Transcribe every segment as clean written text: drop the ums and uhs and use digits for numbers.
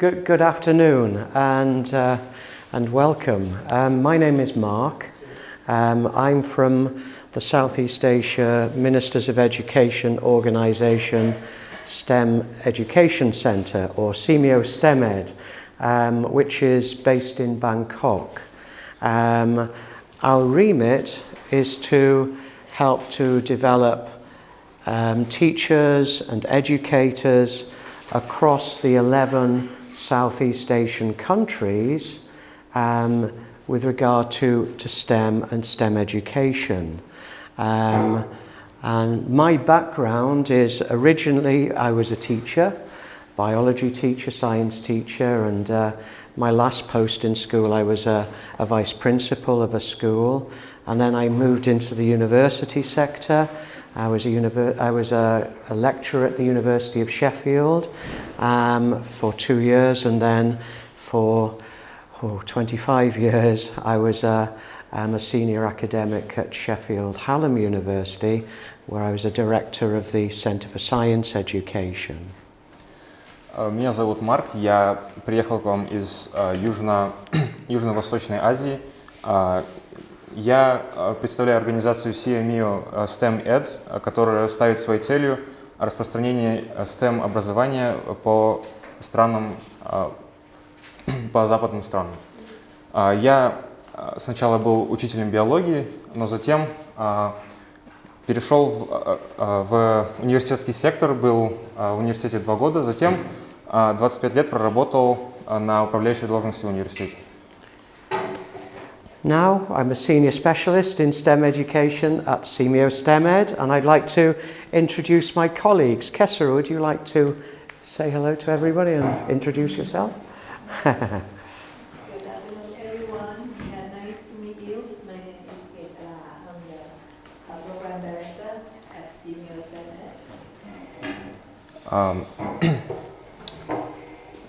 Good afternoon and welcome. My name is Mark. I'm from the Southeast Asia Ministers of Education Organization STEM Education Center, or SEAMEO STEM ED, which is based in Bangkok. Our remit is to help to develop teachers and educators across the 11 Southeast Asian countries with regard to STEM and STEM education. And my background is, originally I was a teacher, biology teacher, science teacher, and my last post in school I was a vice principal of a school, and then I moved into the university sector. I was a lecturer at the University of Sheffield for 2 years, and then for 25 years I was a senior academic at Sheffield-Hallam University, where I was a director of the Center for Science Education. Меня зовут Марк, я приехал к вам из Юго-Восточной Азии. Я представляю организацию SEAMEO STEM ED, которая ставит своей целью распространение STEM-образования по странам, по западным странам. Я сначала был учителем биологии, но затем перешел в университетский сектор, был в университете 2 года, затем 25 лет проработал на управляющей должности в университете. Now I'm a senior specialist in STEM education at SEAMEO STEM ED, and I'd like to introduce my colleagues. Kesara, would you like to say hello to everybody and introduce yourself? Good afternoon, everyone. Nice to meet you. My name is Kesara. I'm the program director at SEAMEO STEM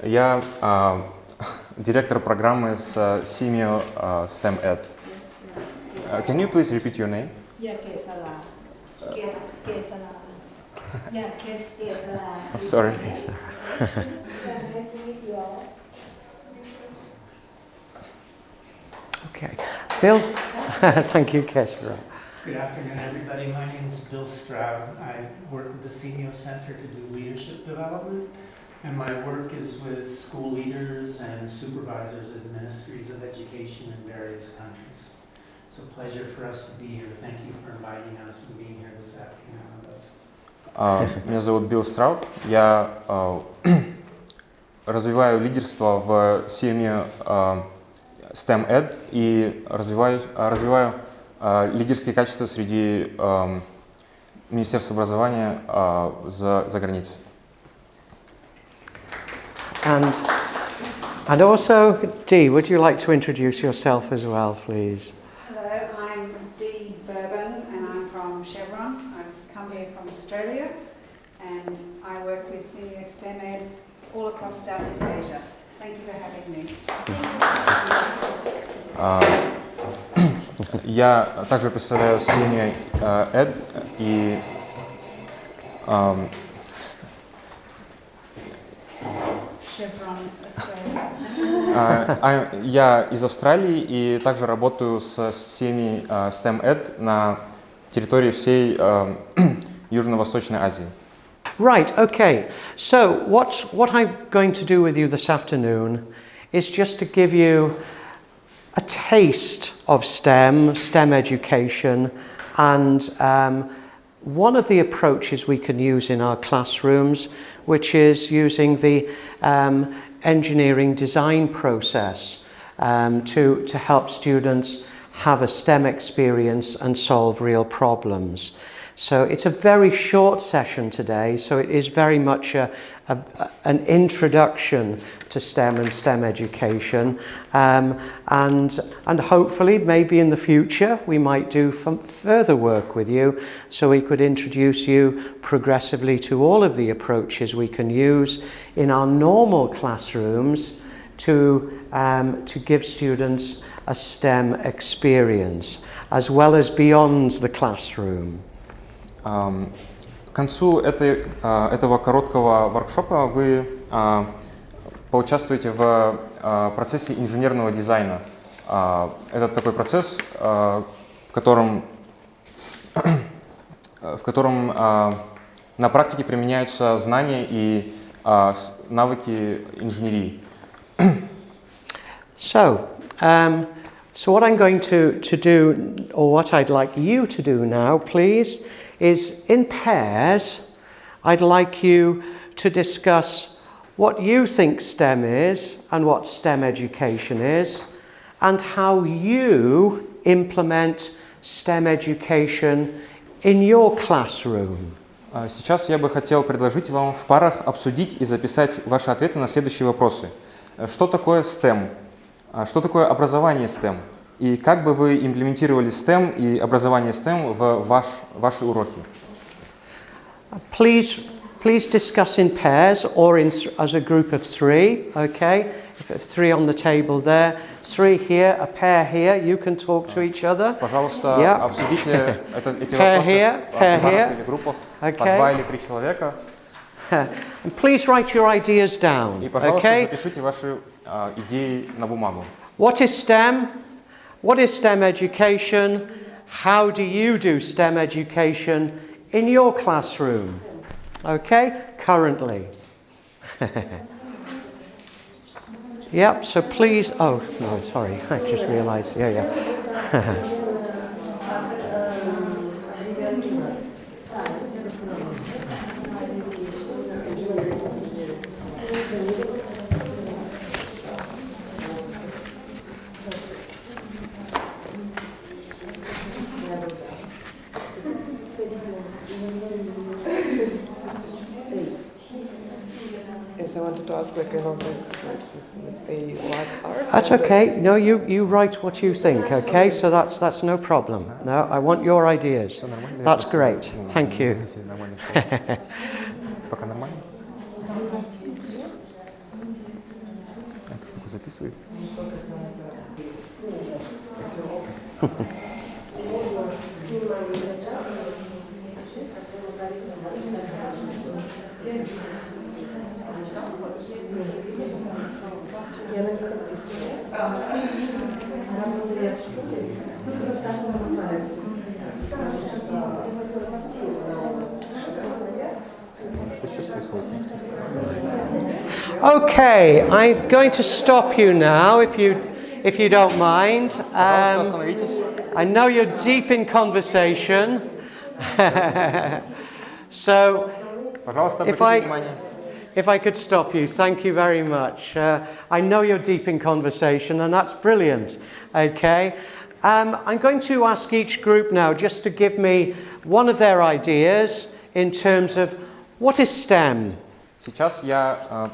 ED. Я директор программы с SEAMEO STEM ED. Can you please repeat your name? Yeah, Kesara. Kesara. Yeah, Kesara. I'm sorry. Nice to meet you all. Okay. Bill? Thank you, Kesara. Good afternoon, everybody. My name is Bill Stroud. I work at the SEAMEO Center to do leadership development, and my work is with school leaders and supervisors of ministries of education in various countries. It's a pleasure for us to be here. Thank you for inviting us and being here this afternoon with us. Меня зовут Билл Страут. Я развиваю лидерство в SEAMEO STEM ED и развиваю лидерские качества среди министерств образования за границей. And also, Dee, would you like to introduce yourself as well, please? Hello, I'm Dee Bourbon and I'm from Chevron. I've come here from Australia and I work with SEAMEO STEM ED all across Southeast Asia. Thank you for having me. Я также представляю SEAMEO ED и я из Австралии и также работаю с SEAMEO STEM ED на территории всей Юго-Восточной Азии. Right, okay. So what I'm going to do with you this afternoon is just to give you a taste of STEM education, and one of the approaches we can use in our classrooms, which is using the engineering design process to help students have a STEM experience and solve real problems. So it's a very short session today, so it is very much an introduction to STEM and STEM education, and hopefully maybe in the future we might do further work with you, so we could introduce you progressively to all of the approaches we can use in our normal classrooms to give students a STEM experience, as well as beyond the classroom. К концу этого короткого воркшопа вы поучаствуете в процессе инженерного дизайна. Это такой процесс, в котором на практике применяются знания и навыки инженерии. So what I'm going to do, or what I'd like you to do now, please, is in pairs, I'd like you to discuss what you think STEM is and what STEM education is, and how you implement STEM education in your classroom. Сейчас я бы хотел предложить вам в парах обсудить и записать ваши ответы на следующие вопросы. Что такое STEM? Что такое образование STEM? И как бы вы имплементировали STEM и образование STEM в ваши уроки? Please discuss in pairs or as a group of three, okay? If three on the table there, three here, a pair here, you can talk to each other. Пожалуйста, обсудите эти вопросы в парах или группах, по 2 или 3 человека. And please write your ideas down, И, пожалуйста, okay? запишите ваши идеи на бумагу. What is STEM? What is STEM education? How do you do STEM education in your classroom? Okay, currently. Yep, so please, oh, no, sorry, I just realized, yeah. Yes, I wanted to ask, like, if they like art. That's okay. No, you write what you think, okay? So that's no problem. No, I want your ideas. That's great. Thank you. Пока нормально? Записывай. Okay, I'm going to stop you now if you don't mind. Пожалуйста, остановитесь. I know you're deep in conversation. So Пожалуйста, if обратите внимание. If I could stop you, thank you very much. I know you're deep in conversation, and that's brilliant. Okay, I'm going to ask each group now just to give me one of their ideas in terms of what is STEM. Сейчас я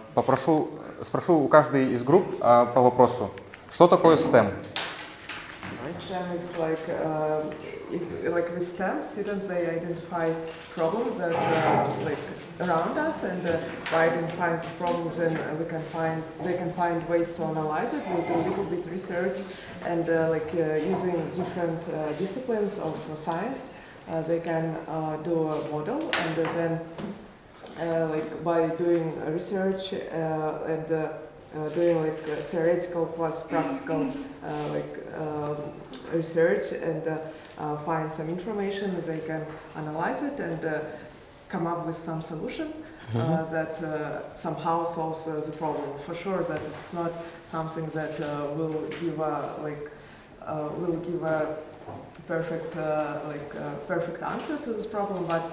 спрошу у каждой из групп по вопросу, что такое STEM? STEM is like with STEM, students they identify problems that like around us, and by identifying these problems, then they can find ways to analyze it. They do a little bit research, and using different disciplines of science, they can do a model, and then by doing research and doing theoretical plus practical research and find some information, they can analyze it and come up with some solution that somehow solves the problem. For sure that it's not something that will give a perfect perfect answer to this problem, but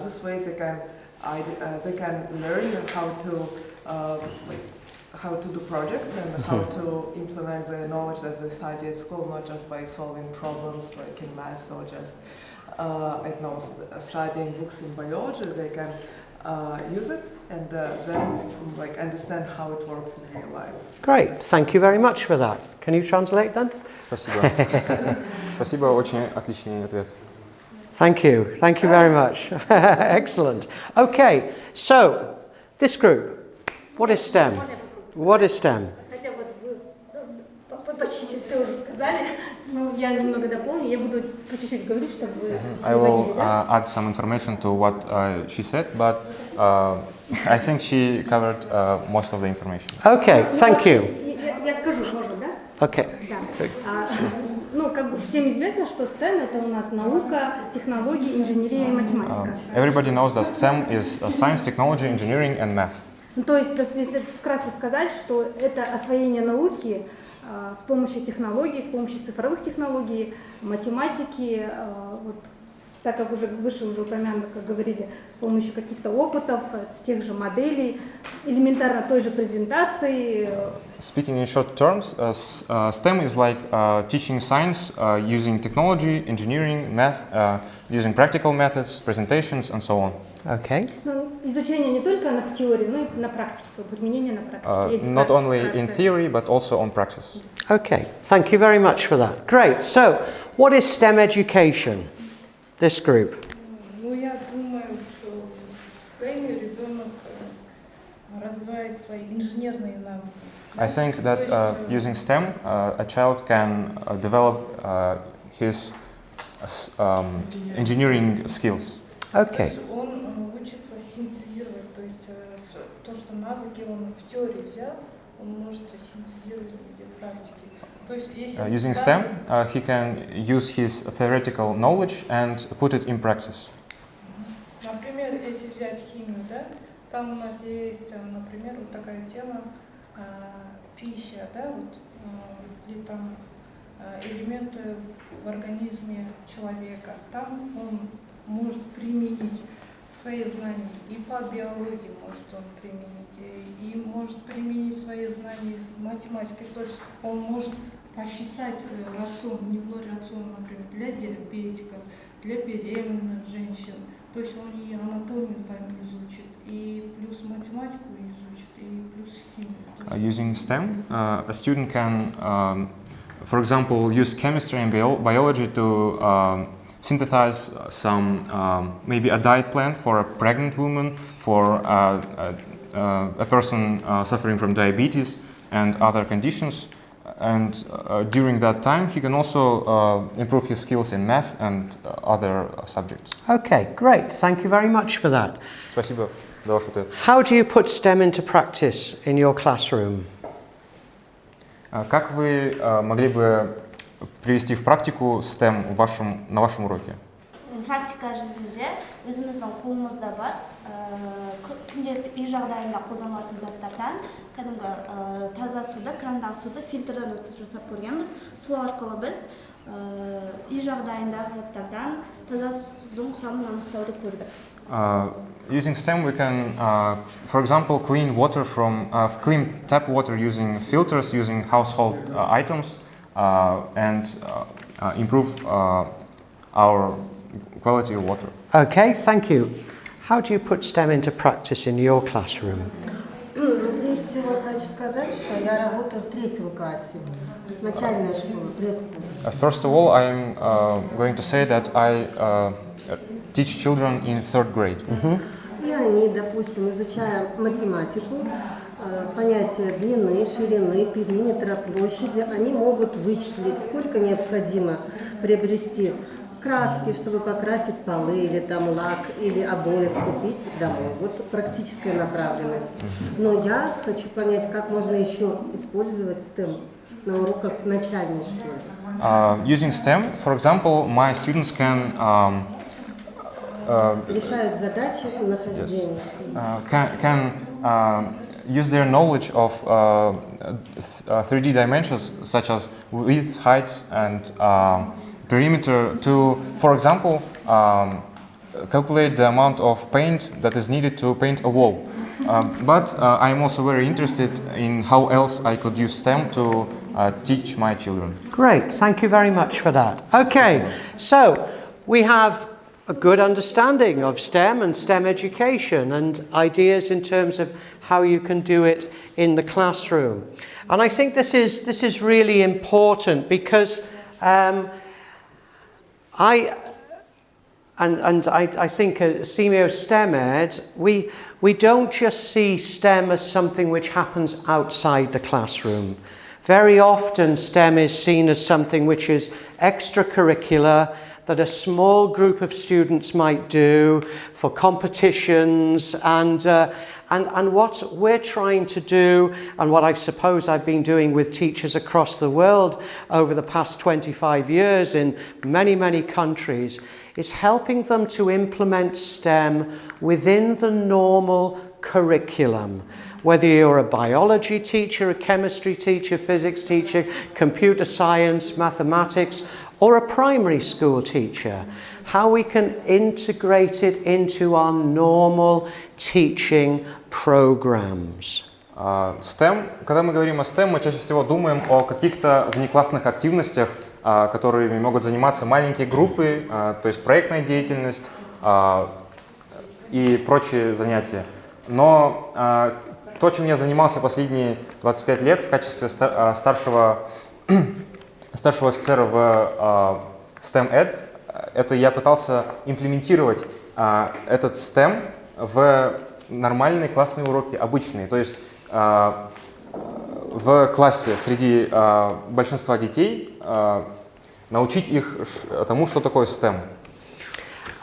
this way they can learn how to do projects and how to implement the knowledge that they study at school, not just by solving problems like in maths or just studying books in biology. They can use it and then understand how it works in real life. Great, thank you very much for that. Can you translate then? Спасибо. Спасибо, очень отличный ответ. Thank you very much. Excellent. Okay, so this group, what is STEM? What is STEM? Хотя вот вы почти все уже сказали, но я немного дополню, я буду по чуть-чуть говорить, чтобы вы I will add some information to what she said, but I think she covered most of the information. Okay, thank you. Я скажу, можно, да? Okay. Да. Ну, как бы всем известно, что STEM это у нас наука, технологии, инженерия и математика. Everybody knows that STEM is science, technology, engineering, and math. Ну, то есть, если вкратце сказать, что это освоение науки с помощью технологий, с помощью цифровых технологий, математики, вот, так как уже выше уже упомянуто, как говорили, с помощью каких-то опытов, тех же моделей, элементарно той же презентации. Speaking in short terms, STEM is like teaching science using technology, engineering, math, using practical methods, presentations, and so on. Okay. Ну, изучение не только в теории, но и на практике, применение на практике. Not only in theory, but also on practice. Okay, thank you very much for that. Great. So, what is STEM education? This group. Ну, я думаю, что в STEM ребенок развивает свои инженерные навыки. I think that using STEM, a child can develop his engineering skills. Okay. Он учится синтезировать, то есть то, что навыки он в теории взял, он может синтезировать в виде практики. Using STEM, he can use his theoretical knowledge and put it in practice. Например, если взять химию, да, там у нас есть, например, вот такая тема пища, да, вот, или там элементы в организме человека. Там он может применить свои знания и по биологии может он применить, и может применить свои знания в математике. То есть он может посчитать рацион, дневной рацион, например, для диабетиков, для беременных женщин. То есть он и анатомию там изучит, и плюс математику изучит, и плюс химию. Using STEM, a student can, for example, use chemistry and biology to synthesize some, maybe a diet plan for a pregnant woman, for a person suffering from diabetes and other conditions. And during that time, he can also improve his skills in math and other subjects. Okay, great. Thank you very much for that. Спасибо за ваш ответ. How do you put STEM into practice in your classroom? Как вы могли бы привести в практику STEM на вашем уроке? Практика жизнінде өзіміздің қолымызда бар, күнделікті үй жағдайында қолданылатын заттардан, кәдімгі таза суды, крандағы суды фильтрден өткізіп жасап көргенбіз. Сол арқылы біз үй жағдайындағы заттардан таза судың құрамын анықтауды көрдік. Using STEM, we can, for example, clean tap water using filters, using household items, and improve our quality of water. Okay, thank you. How do you put STEM into practice in your classroom? Прежде всего хочу сказать, что я работаю в 3 классе, начальная школа, пресс-класс. First of all, I'm going to say that I teach children in 3rd grade. И они, допустим, изучая математику, понятия длины, ширины, периметра, площади, они могут вычислить, сколько необходимо приобрести краски, чтобы покрасить полы, или там лак, или обоев купить домой. Вот практическая направленность. Но я хочу понять, как можно еще использовать STEM на уроках начальной школы. Using STEM, for example, my students can решают задачи нахождения. Can use their knowledge of 3D dimensions such as width, height, and perimeter to, for example, calculate the amount of paint that is needed to paint a wall. But I'm also very interested in how else I could use STEM to teach my children. Great, thank you very much for that. Okay, so we have a good understanding of STEM and STEM education and ideas in terms of how you can do it in the classroom. And I think this is really important because I think at SEAMEO STEM ED, we don't just see STEM as something which happens outside the classroom. Very often STEM is seen as something which is extracurricular, that a small group of students might do for competitions, and what we're trying to do, and what I suppose I've been doing with teachers across the world over the past 25 years in many, many countries, is helping them to implement STEM within the normal curriculum. Whether you're a biology teacher, a chemistry teacher, physics teacher, computer science, mathematics, or a primary school teacher, how we can integrate it into our normal teaching programs. STEM, когда мы говорим о STEM, мы чаще всего думаем о каких-то внеклассных активностях, которыми могут заниматься маленькие группы, то есть проектная деятельность и прочие занятия. Но то, чем я занимался последние 25 лет в качестве старшего офицера в STEM ED, это я пытался имплементировать этот STEM в нормальные классные уроки, обычные. То есть в классе среди большинства детей научить их тому, что такое STEM.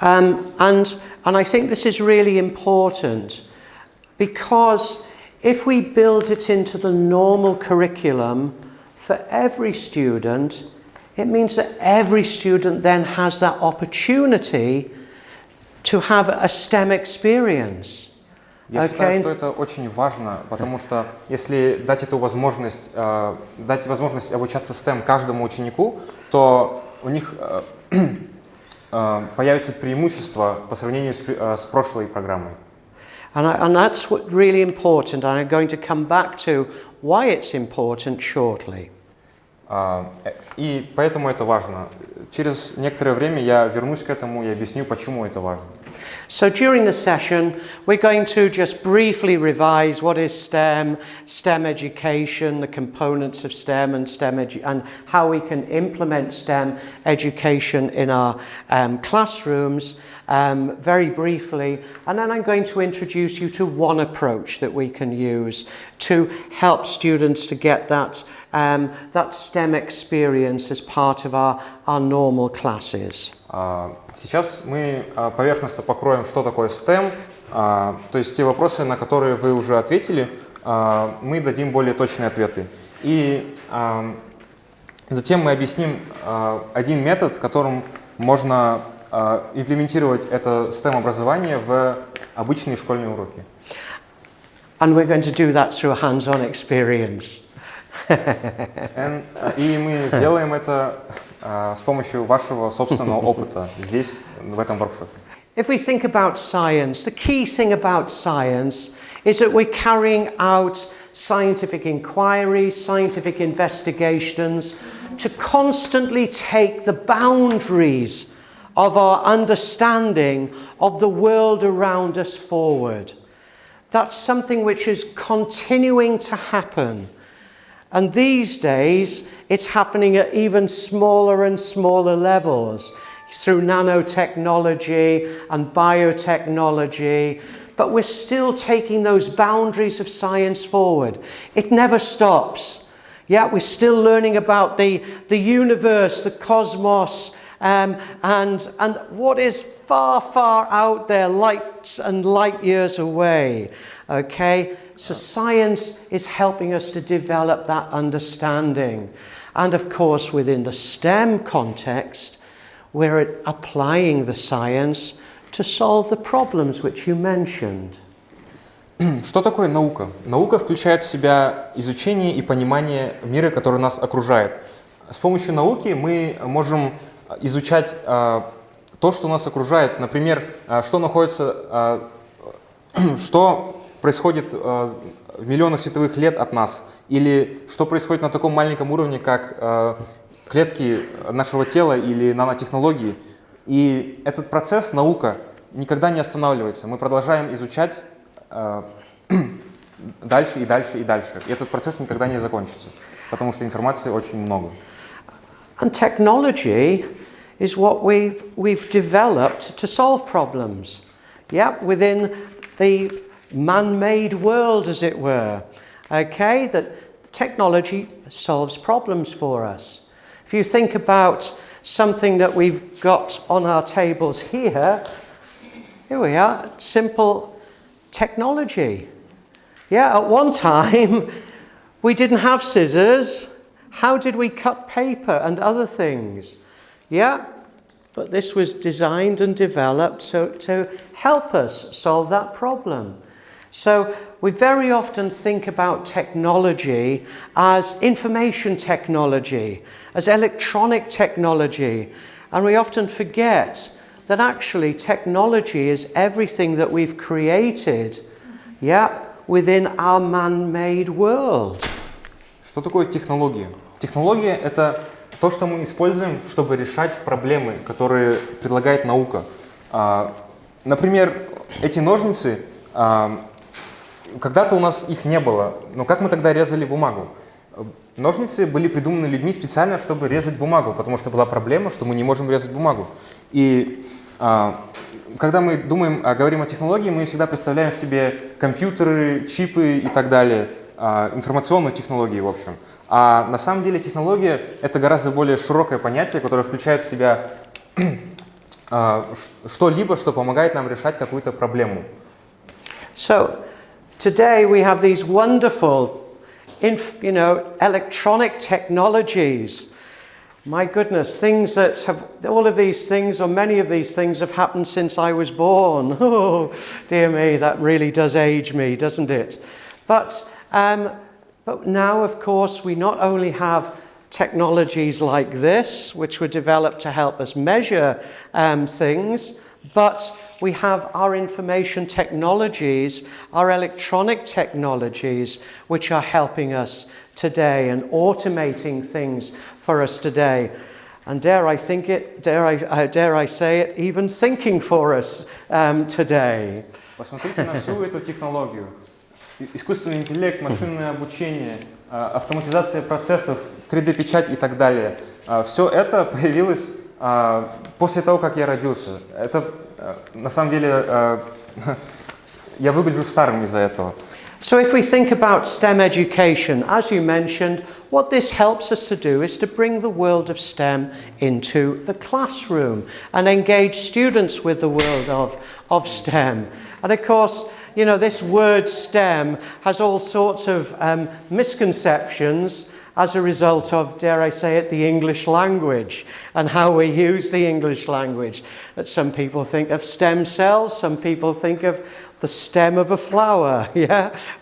And I think this is really important, because if we build it into the normal curriculum for every student, it means that every student then has that opportunity to have a STEM experience. Я считаю, что это очень важно, потому что если дать эту возможность, дать возможность обучаться STEM каждому ученику, то у них появится преимущество по сравнению с прошлой программой. And that's what really important, and I'm going to come back to why it's important shortly. И поэтому это важно. Через некоторое время я вернусь к этому и объясню, почему это важно. So during the session, we're going to just briefly revise what is STEM, STEM education, the components of STEM and and how we can implement STEM education in our classrooms very briefly. And then I'm going to introduce you to one approach that we can use to help students to get that STEM experience as part of our normal classes. Сейчас мы поверхностно покроем, что такое STEM, то есть те вопросы, на которые вы уже ответили, мы дадим более точные ответы. И затем мы объясним один метод, которым можно имплементировать это STEM-образование в обычные школьные уроки. And we're going to do that through a hands-on experience. И мы сделаем это с помощью вашего собственного опыта здесь, в этом воркшопе. If we think about science, the key thing about science is that we're carrying out scientific inquiries, scientific investigations to constantly take the boundaries of our understanding of the world around us forward. That's something which is continuing to happen. And these days, it's happening at even smaller and smaller levels through nanotechnology and biotechnology. But we're still taking those boundaries of science forward. It never stops. Yeah, we're still learning about the universe, the cosmos, and what is far, far out there, light and light years away. Okay, so science is helping us to develop that understanding. And of course, within the STEM context, we're applying the science to solve the problems which you mentioned. Что такое наука? Наука включает в себя изучение и понимание мира, который нас окружает. С помощью науки мы можем изучать то, что нас окружает. Например, что происходит в миллионах световых лет от нас, или что происходит на таком маленьком уровне, как клетки нашего тела или нанотехнологии. И этот процесс, наука, никогда не останавливается. Мы продолжаем изучать дальше и дальше и дальше. И этот процесс никогда не закончится, потому что информации очень много. And technology is what we've developed to solve problems. Yeah, within the man-made world, as it were. Okay, that technology solves problems for us. If you think about something that we've got on our tables here we are, simple technology. Yeah, at one time we didn't have scissors. How did we cut paper and other things? Yeah, but this was designed and developed to help us solve that problem. So we very often think about technology as information technology, as electronic technology, and we often forget that actually technology is everything that we've created, within our man-made world. Что такое технология? Технология – это то, что мы используем, чтобы решать проблемы, которые предлагает наука. Например, эти ножницы, когда-то у нас их не было, но как мы тогда резали бумагу? Ножницы были придуманы людьми специально, чтобы резать бумагу, потому что была проблема, что мы не можем резать бумагу. И когда мы говорим о технологии, мы всегда представляем себе компьютеры, чипы и так далее, информационные технологии, в общем. А на самом деле технология – это гораздо более широкое понятие, которое включает в себя что-либо, что помогает нам решать какую-то проблему. So, today we have these wonderful, electronic technologies. My goodness, things that have, all of these things, or many of these things have happened since I was born. Oh, dear me, that really does age me, doesn't it? But now, of course, we not only have technologies like this, which were developed to help us measure things, but we have our information technologies, our electronic technologies, which are helping us today and automating things for us today. And dare I say it, even thinking for us today. Посмотрите на всю эту технологию. Искусственный интеллект, машинное обучение, автоматизация процессов, 3D-печать и так далее. Все это появилось после того, как я родился. Это, на самом деле, я выгляжу старым из-за этого. So if we think about STEM education, as you mentioned, what this helps us to do is to bring the world of STEM into the classroom and engage students with the world of STEM. And of course, this word STEM has all sorts of misconceptions as a result of, dare I say it, the English language and how we use the English language. That some people think of stem cells, some people think of the stem of a flower,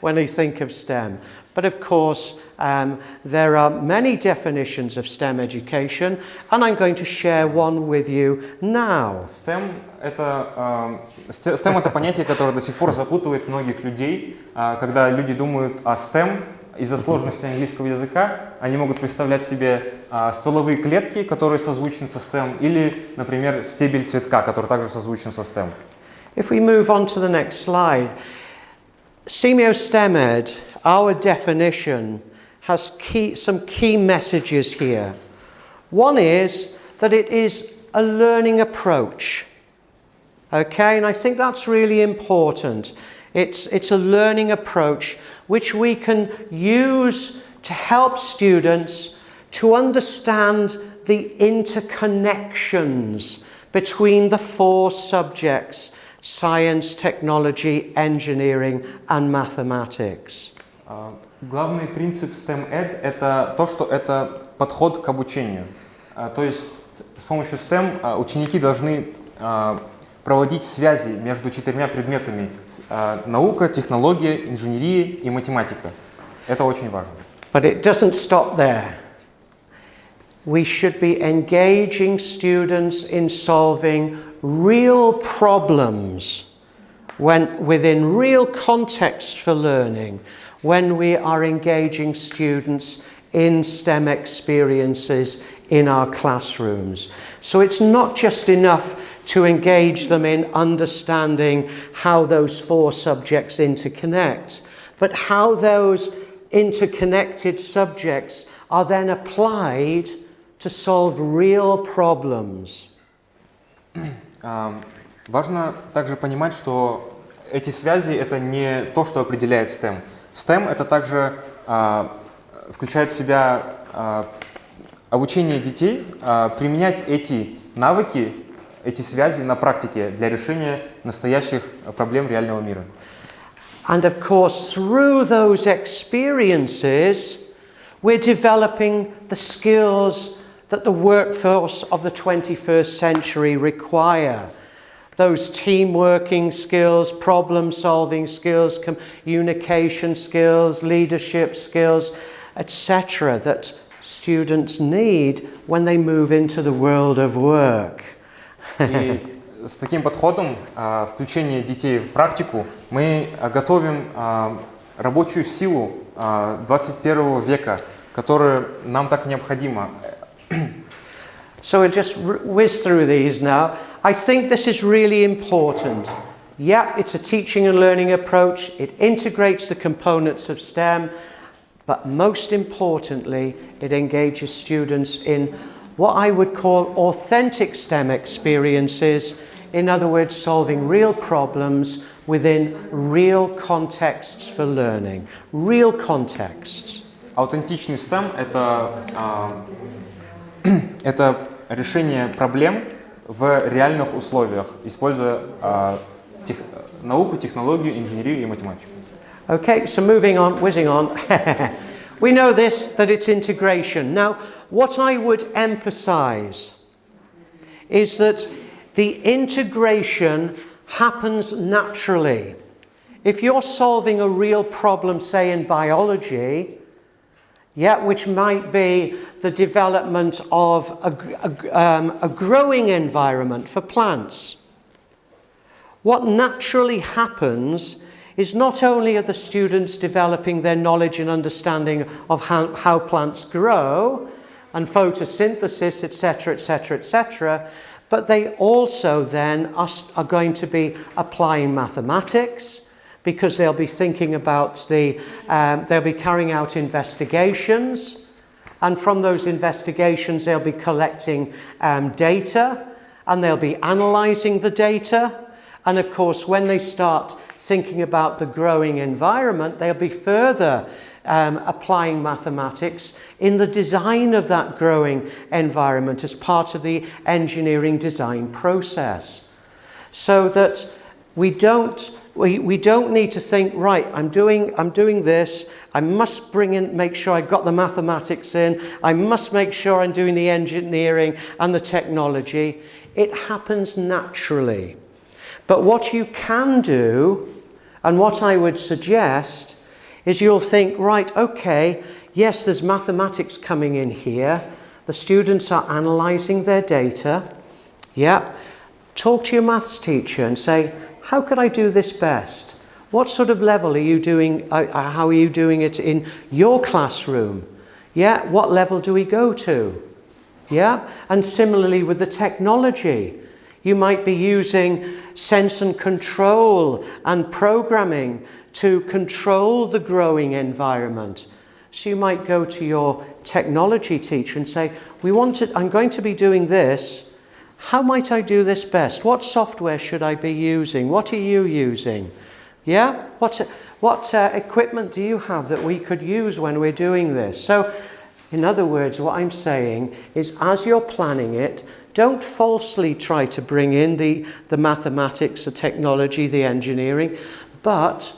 when they think of STEM. But of course, there are many definitions of STEM education, and I'm going to share one with you now. STEM – это понятие, которое до сих пор запутывает многих людей. Когда люди думают о STEM, из-за сложности английского языка, они могут представлять себе стволовые клетки, которые созвучны со STEM, или, например, стебель цветка, который также созвучен со STEM. If we move on to the next slide, SEAMEO STEM ED, our definition, has some key messages here. One is that it is a learning approach. Okay, and I think that's really important. It's a learning approach which we can use to help students to understand the interconnections between the 4 subjects: science, technology, engineering and mathematics. Главный принцип STEM ED – это то, что это подход к обучению. То есть с помощью STEM ученики должны проводить связи между 4 предметами: наука, технология, инженерия и математика. Это очень важно. But it doesn't stop there. We should be engaging students in solving real problems within real context for learning when we are engaging students in STEM experiences in our classrooms. So it's not just enough to engage them in understanding how those 4 subjects interconnect, but how those interconnected subjects are then applied to solve real problems. Важно также понимать, что эти связи – это не то, что определяет STEM. STEM – это также включает в себя обучение детей применять эти навыки, эти связи на практике для решения настоящих проблем реального мира. And of course, through those experiences, we're developing the skills that the workforce of the 21st century require. Those team-working skills, problem-solving skills, communication skills, leadership skills, etc. that students need when they move into the world of work. И с таким подходом включения детей в практику мы готовим рабочую силу 21 века, которая нам так необходима. So we'll just whiz through these now. I think this is really important. Yeah, it's a teaching and learning approach. It integrates the components of STEM, but most importantly, it engages students in what I would call authentic STEM experiences. In other words, solving real problems within real contexts for learning. Real contexts. Аутентичный STEM — это решение проблем в реальных условиях, используя науку, технологию, инженерию и математику. Okay, so moving on, whizzing on. We know this, that it's integration. Now, what I would emphasize is that the integration happens naturally. If you're solving a real problem, say in biology, which might be the development of a growing environment for plants, what naturally happens is not only are the students developing their knowledge and understanding of how plants grow and photosynthesis, etc., etc., etc., but they also then are going to be applying mathematics, because they'll be thinking about they'll be carrying out investigations, and from those investigations they'll be collecting data, and they'll be analysing the data, and of course when they start thinking about the growing environment, they'll be further applying mathematics in the design of that growing environment as part of the engineering design process. So that we don't need to think, right, I'm doing this, I must make sure I got the mathematics in, I must make sure I'm doing the engineering and the technology. It happens naturally. But what you can do, and what I would suggest, is you'll think, right, okay, yes, there's mathematics coming in here, the students are analysing their data, talk to your maths teacher and say, how could I do this best? What sort of level are you doing, how are you doing it in your classroom? What level do we go to? And similarly with the technology, you might be using sense and control and programming to control the growing environment. So you might go to your technology teacher and say, I'm going to be doing this. How might I do this best? What software should I be using? What are you using? What equipment do you have that we could use when we're doing this? So, in other words, what I'm saying is, as you're planning it, don't falsely try to bring in the mathematics, the technology, the engineering, but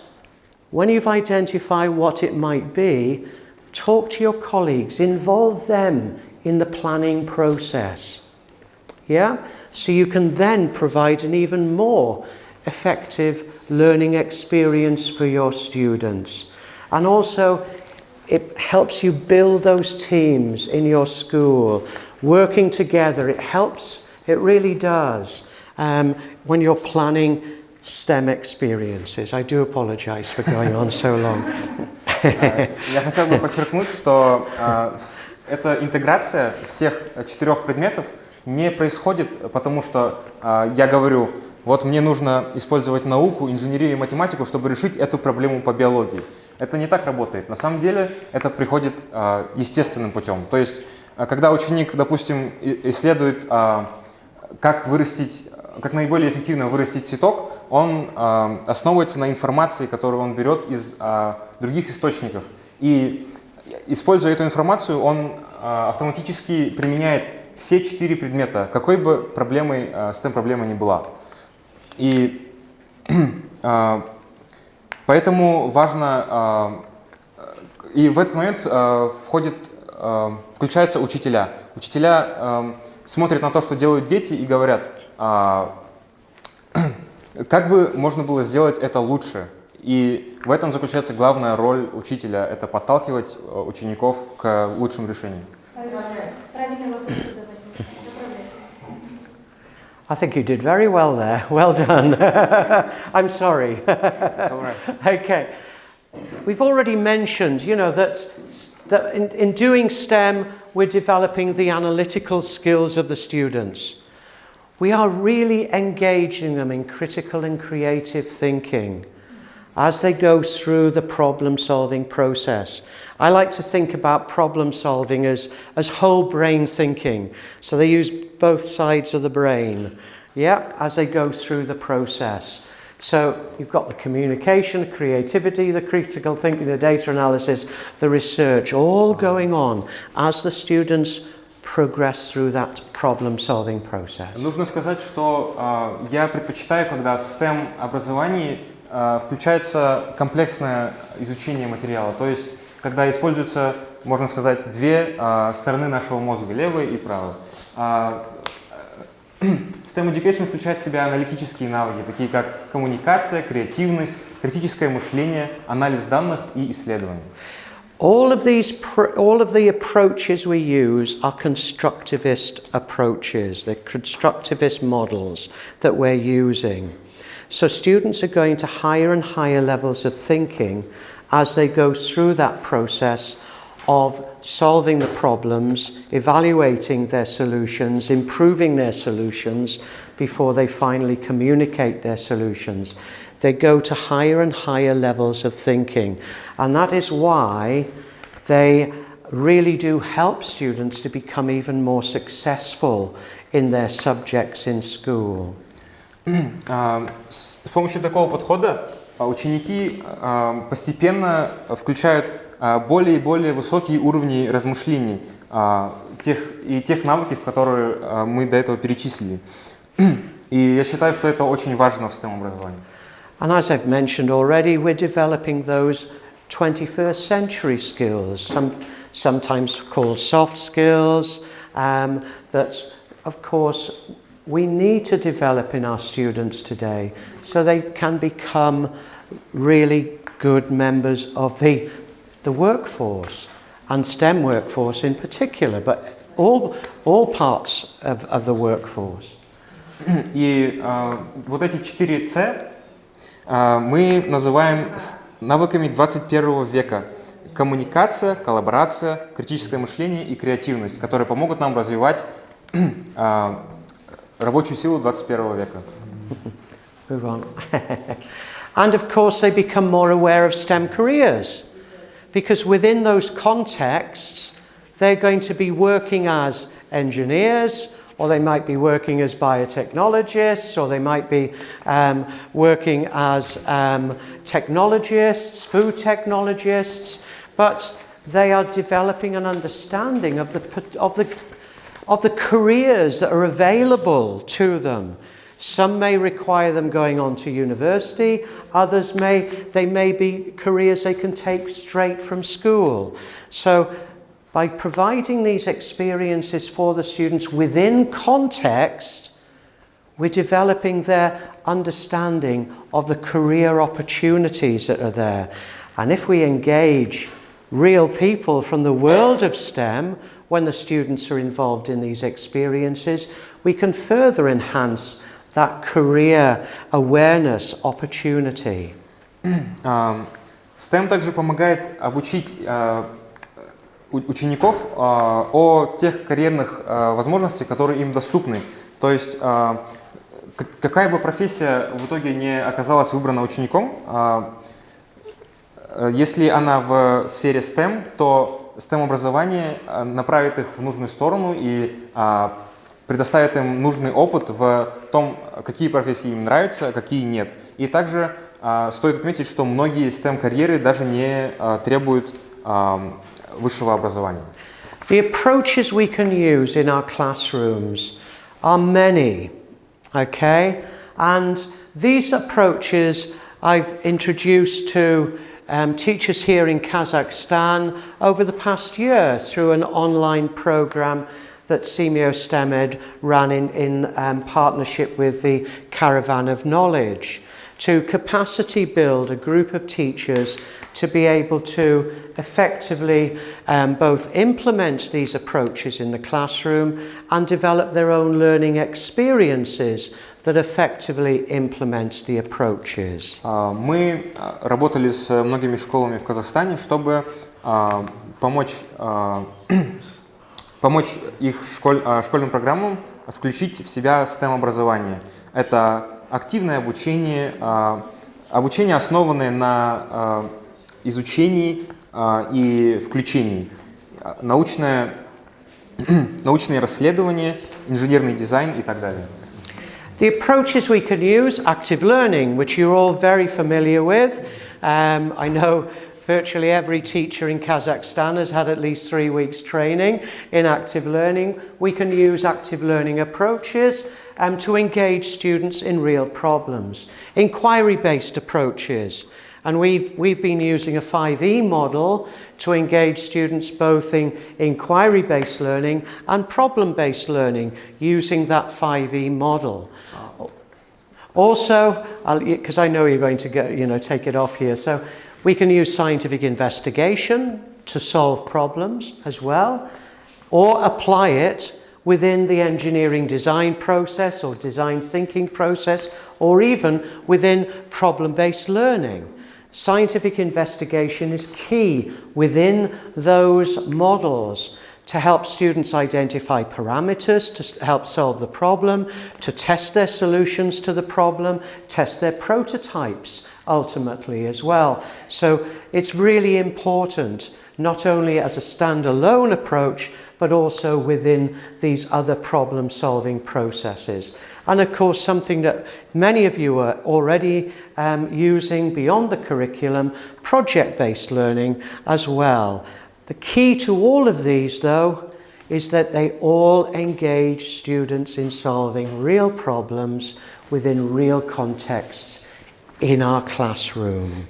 when you've identified what it might be, talk to your colleagues, involve them in the planning process. So you can then provide an even more effective learning experience for your students. And also, it helps you build those teams in your school, working together. It helps, it really does, when you're planning STEM experiences. I do apologize for going on so long. Я хотел бы подчеркнуть, что эта интеграция всех 4 предметов не происходит, потому что я говорю, вот мне нужно использовать науку, инженерию и математику, чтобы решить эту проблему по биологии. Это не так работает. На самом деле это приходит естественным путем. То есть, когда ученик, допустим, исследует, как наиболее эффективно вырастить цветок, он основывается на информации, которую он берет из других источников. И используя эту информацию, он автоматически применяет все 4 предмета, какой бы проблемой, STEM-проблема ни была. И поэтому важно, и в этот момент включаются учителя. Учителя смотрят на то, что делают дети, и говорят, как бы можно было сделать это лучше. И в этом заключается главная роль учителя – это подталкивать учеников к лучшим решениям. Правильный вопрос задавать. I think you did very well there. Well done. I'm sorry. It's all right. Okay. We've already mentioned, you know, that in doing STEM, we're developing the analytical skills of the students. We are really engaging them in critical and creative thinking as they go through the problem-solving process. I like to think about problem-solving as whole brain thinking. So they use both sides of the brain, yeah, as they go through the process. So you've got the communication, the creativity, the critical thinking, the data analysis, the research, all going on as the students progress through that problem-solving process. Нужно сказать, что я предпочитаю, когда в STEM-образовании включается комплексное изучение материала, то есть когда используются, можно сказать, 2 стороны нашего мозга, левая и правая. STEM Education включает в себя аналитические навыки, такие как коммуникация, креативность, критическое мышление, анализ данных и исследования. All of the approaches we use are constructivist approaches. They're constructivist models that we're using. So students are going to higher and higher levels of thinking as they go through that process of solving the problems, evaluating their solutions, improving their solutions before they finally communicate their solutions. They go to higher and higher levels of thinking. And that is why they really do help students to become even more successful in their subjects in school. С помощью такого подхода ученики постепенно включают более и более высокие уровни размышлений тех навыков, которые мы до этого перечислили. И я считаю, что это очень важно в STEM-образовании. And as I've mentioned already, we're developing those 21st century skills, sometimes called soft skills, that, of course, we need to develop in our students today so they can become really good members of the workforce, and STEM workforce in particular, but all parts of the workforce. И вот эти 4 C мы называем навыками 21 века. Коммуникация, коллаборация, критическое мышление и креативность, которые помогут нам развивать рабочую силу 21 века. Move on. And of course they become more aware of STEM careers, because within those contexts they're going to be working as engineers, or they might be working as biotechnologists, or they might be working as technologists, food technologists, but they are developing an understanding of the careers that are available to them. Some may require them going on to university, others may be careers they can take straight from school. So by providing these experiences for the students within context, we're developing their understanding of the career opportunities that are there. And if we engage real people from the world of STEM when the students are involved in these experiences, we can further enhance that career awareness opportunity. STEM также помогает обучить учеников о тех карьерных возможностях, которые им доступны. То есть какая бы профессия в итоге не оказалась выбрана учеником, если она в сфере STEM, то STEM-образование направит их в нужную сторону и предоставит им нужный опыт в том, какие профессии им нравятся, а какие нет. И также стоит отметить, что многие STEM-карьеры даже не требуют высшего образования. The approaches we can use in our classrooms are many, okay? And these approaches I've introduced to teachers here in Kazakhstan over the past year through an online program that SEAMEO STEM ED ran in partnership with the Caravan of Knowledge, to capacity build a group of teachers to be able to effectively both implement these approaches in the classroom and develop their own learning experiences that effectively implement the approaches. Мы работали с многими школами в Казахстане, чтобы помочь их школьным программам включить в себя STEM-образование. Это активное обучение, обучение, основанное на изучении и включении, научные расследования, инженерный дизайн и так далее. The approaches we can use, active learning, which you're all very familiar with. I know virtually every teacher in Kazakhstan has had at least 3 weeks training in active learning. We can use active learning approaches to engage students in real problems. Inquiry-based approaches. And we've been using a 5E model to engage students both in inquiry-based learning and problem-based learning using that 5E model. Also, because I know you're going to take it off here, so we can use scientific investigation to solve problems as well, or apply it within the engineering design process or design thinking process, or even within problem-based learning. Scientific investigation is key within those models to help students identify parameters, to help solve the problem, to test their solutions to the problem, test their prototypes ultimately as well. So it's really important, not only as a standalone approach, but also within these other problem-solving processes. And of course, something that many of you are already using beyond the curriculum, project-based learning as well. The key to all of these, though, is that they all engage students in solving real problems within real contexts in our classroom.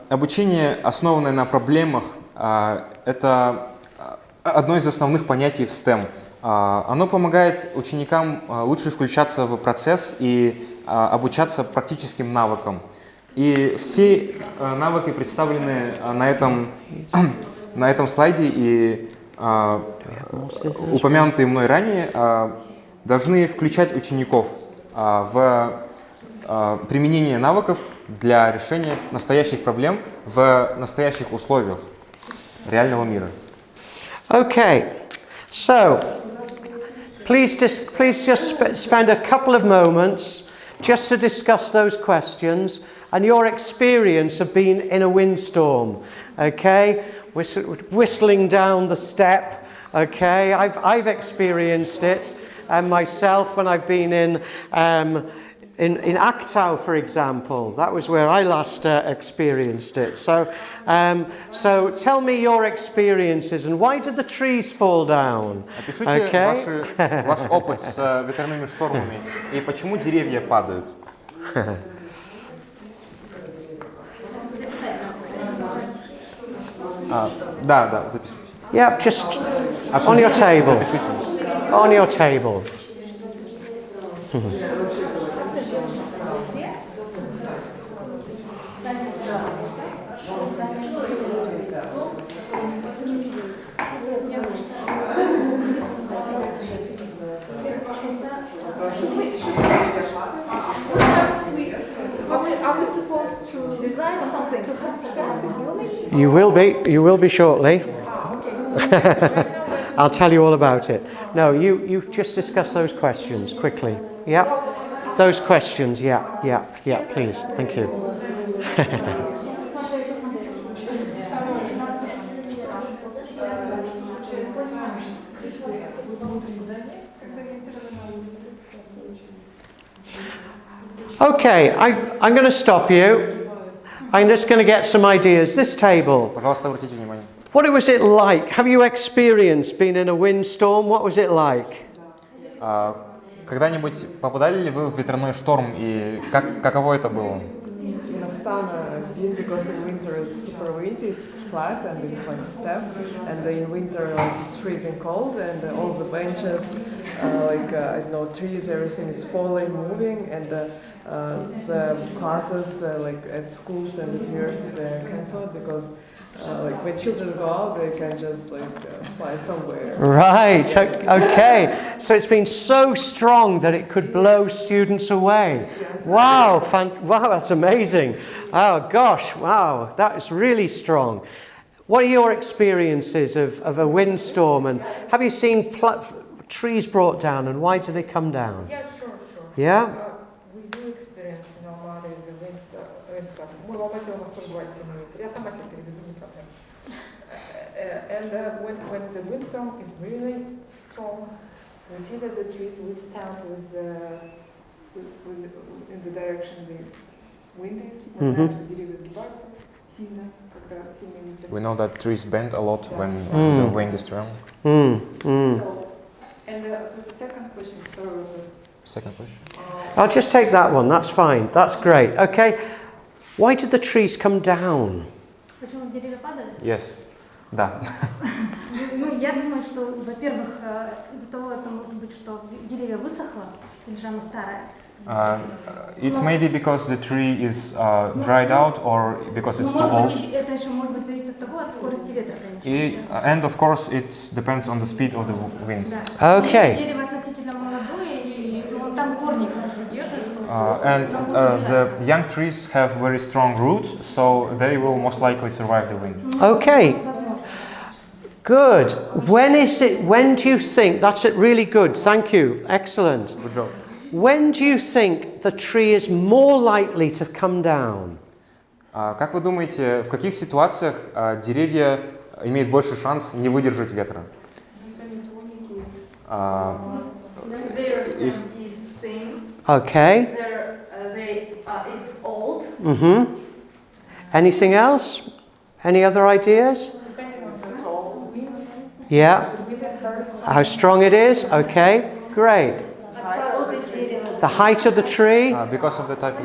Обучение, основанное на проблемах, это одно из основных понятий в STEM. Оно помогает ученикам лучше включаться в процесс и обучаться практическим навыкам. И все навыки представлены на этом слайде и упомянутые мной ранее должны включать учеников в применение навыков для решения настоящих проблем в настоящих условиях реального мира. Okay, so please just spend a couple of moments just to discuss those questions and your experience of being in a windstorm. Okay, whistling down the step. Okay, I've experienced it, and myself when I've been in Aktau, for example. That was where I last experienced it. So tell me your experiences and why did the trees fall down? Опишите ваш опыт с ветряными штормами и почему деревья падают. Да, запишите. Yeah, just on your table. On your table. Are we supposed to design something to construct the building? You will be shortly. I'll tell you all about it. No, you just discuss those questions quickly. Yeah? Those questions, yeah, please. Thank you. Okay, I'm going to stop you. I'm just going to get some ideas. This table. Пожалуйста, обратите внимание. What was it like? Have you experienced being in a windstorm? What was it like? Когда-нибудь попадали ли вы в ветряной шторм и каково это было? In Astana, because in winter it's super windy, it's flat and it's like steppe, and in winter it's freezing cold and all the benches, I don't know, trees, everything is falling, moving, and the classes like at schools and at universities are cancelled because like when children go out, they can just fly somewhere. Right, okay. So it's been so strong that it could blow students away. Wow, wow, that's amazing. Oh gosh, wow, that is really strong. What are your experiences of a windstorm, and have you seen trees brought down, and why do they come down? Yeah, sure. Yeah? We do experience in Алматы the windstorm. Мы в Алмате у нас тоже бывает сильный ветер. Я сама себе переведу, не проблема. And when the windstorm is really strong, we see that the trees withstand in the direction the wind is. Мы знаем, что деревья сгибаются сильно, когда сильный ветер. We know that trees bend a lot when the wind is strong. So, and to the second question, Second question. I'll just take that one, that's fine, that's great. Okay, why did the trees come down? Почему деревья падали? Yes. Да. Ну, я думаю, что, во-первых, из-за того, это может быть, что деревья высохло, или же оно старое. It may be because the tree is dried out or because it's too old. Это еще может быть зависит от того, от скорости ветра, конечно. And of course it depends on the speed of the wind. Okay. Дерево относительно молодое, и там корни хорошо держат. And the young trees have very strong roots, so they will most likely survive the wind. Okay. Good. When do you think, that's it, really good, thank you, excellent. Good job. When do you think the tree is more likely to come down? Как вы думаете, в каких ситуациях деревья имеют больше шанс не выдержать ветра? Their stem is thin. Okay. It's old. Anything else? Any other ideas? Yeah. How strong it is? Okay, great. The height of the tree? Because of the type of...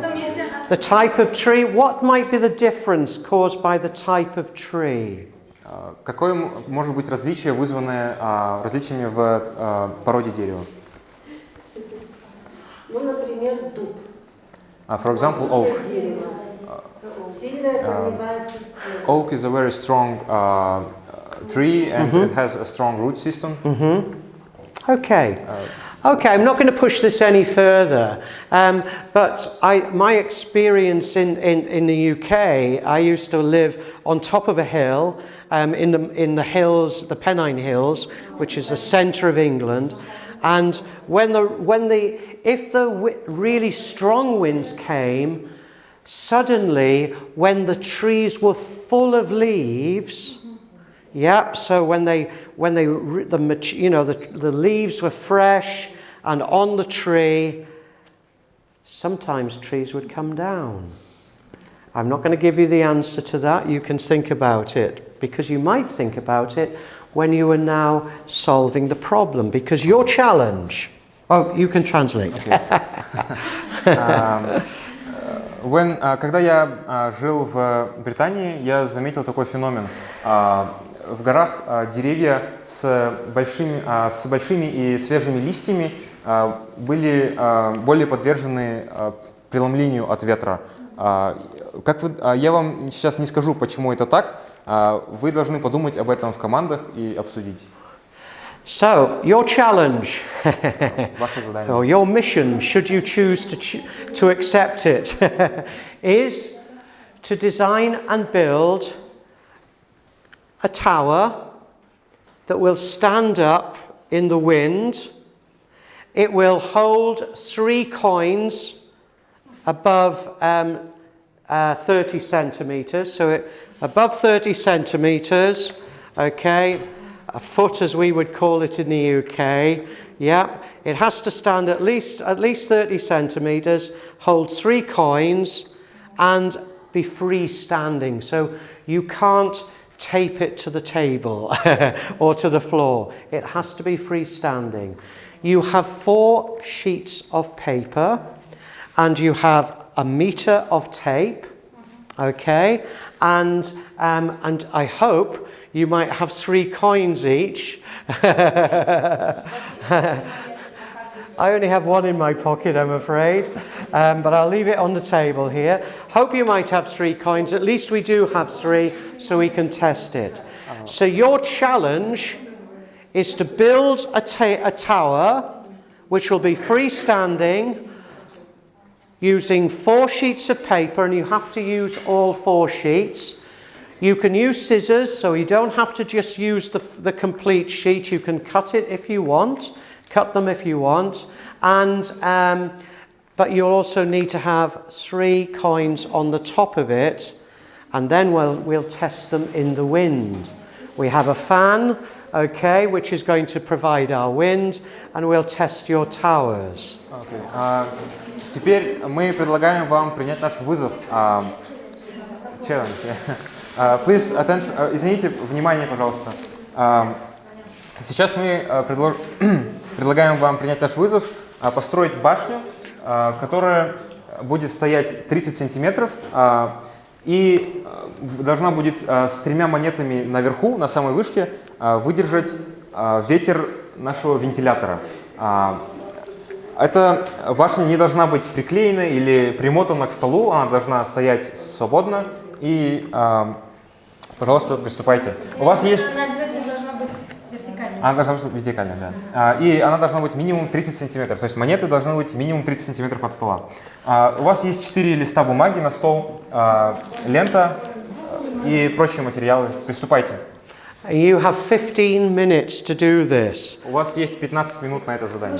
The type of tree? What might be the difference caused by the type of tree? Какое может быть различие, вызванное различиями в породе дерева? Ну, например, дуб. For example, oak. Oak is a very strong tree and it has a strong root system. Okay. Okay, I'm not going to push this any further, but my experience in the UK, I used to live on top of a hill in the hills, the Pennine Hills, which is the centre of England, and if the really strong winds came, suddenly when the trees were full of leaves, so when the leaves were fresh and on the tree, sometimes trees would come down. I'm not going to give you the answer to that. You can think about it, because you might think about it when you are now solving the problem, because your challenge... Oh, you can translate. Okay. Когда я жил в Британии, я заметил такой феномен. В горах деревья с большими и свежими листьями были более подвержены преломлению от ветра. Я вам сейчас не скажу, почему это так. Вы должны подумать об этом в командах и обсудить. So, your challenge, Ваше задание. or your mission, should you choose to accept it, is to design and build a tower that will stand up in the wind. It will hold 3 coins above 30 centimeters. So above 30 centimeters, okay, a foot as we would call it in the UK. Yeah, it has to stand at least 30 centimeters, hold 3 coins, and be freestanding, so you can't tape it to the table or to the floor. It has to be freestanding. You have 4 sheets of paper and you have a meter of tape, okay? And I hope you might have 3 coins each. I only have 1 in my pocket, I'm afraid, but I'll leave it on the table here. Hope you might have 3 coins. At least we do have 3, so we can test it. So your challenge is to build a tower which will be freestanding using 4 sheets of paper, and you have to use all 4 sheets. You can use scissors, so you don't have to just use the complete sheet. You can cut it if you want. Cut them if you want, but you'll also need to have 3 coins on the top of it, and then we'll test them in the wind. We have a fan, okay, which is going to provide our wind, and we'll test your towers. Okay. Теперь мы предлагаем вам принять наш вызов. Challenge. Please attention. Извините, внимание, пожалуйста. Сейчас мы предлагаем вам принять наш вызов, построить башню, которая будет стоять 30 сантиметров и должна будет с 3 монетами наверху, на самой вышке, выдержать ветер нашего вентилятора. Эта башня не должна быть приклеена или примотана к столу, она должна стоять свободно. И, пожалуйста, приступайте. У вас есть... Она должна быть вертикальной, да. И она должна быть минимум 30 сантиметров. То есть монеты должны быть минимум 30 сантиметров от стола. У вас есть 4 листа бумаги на стол, лента и прочие материалы. Приступайте. You have 15 minutes to do this. У вас есть 15 минут на это задание.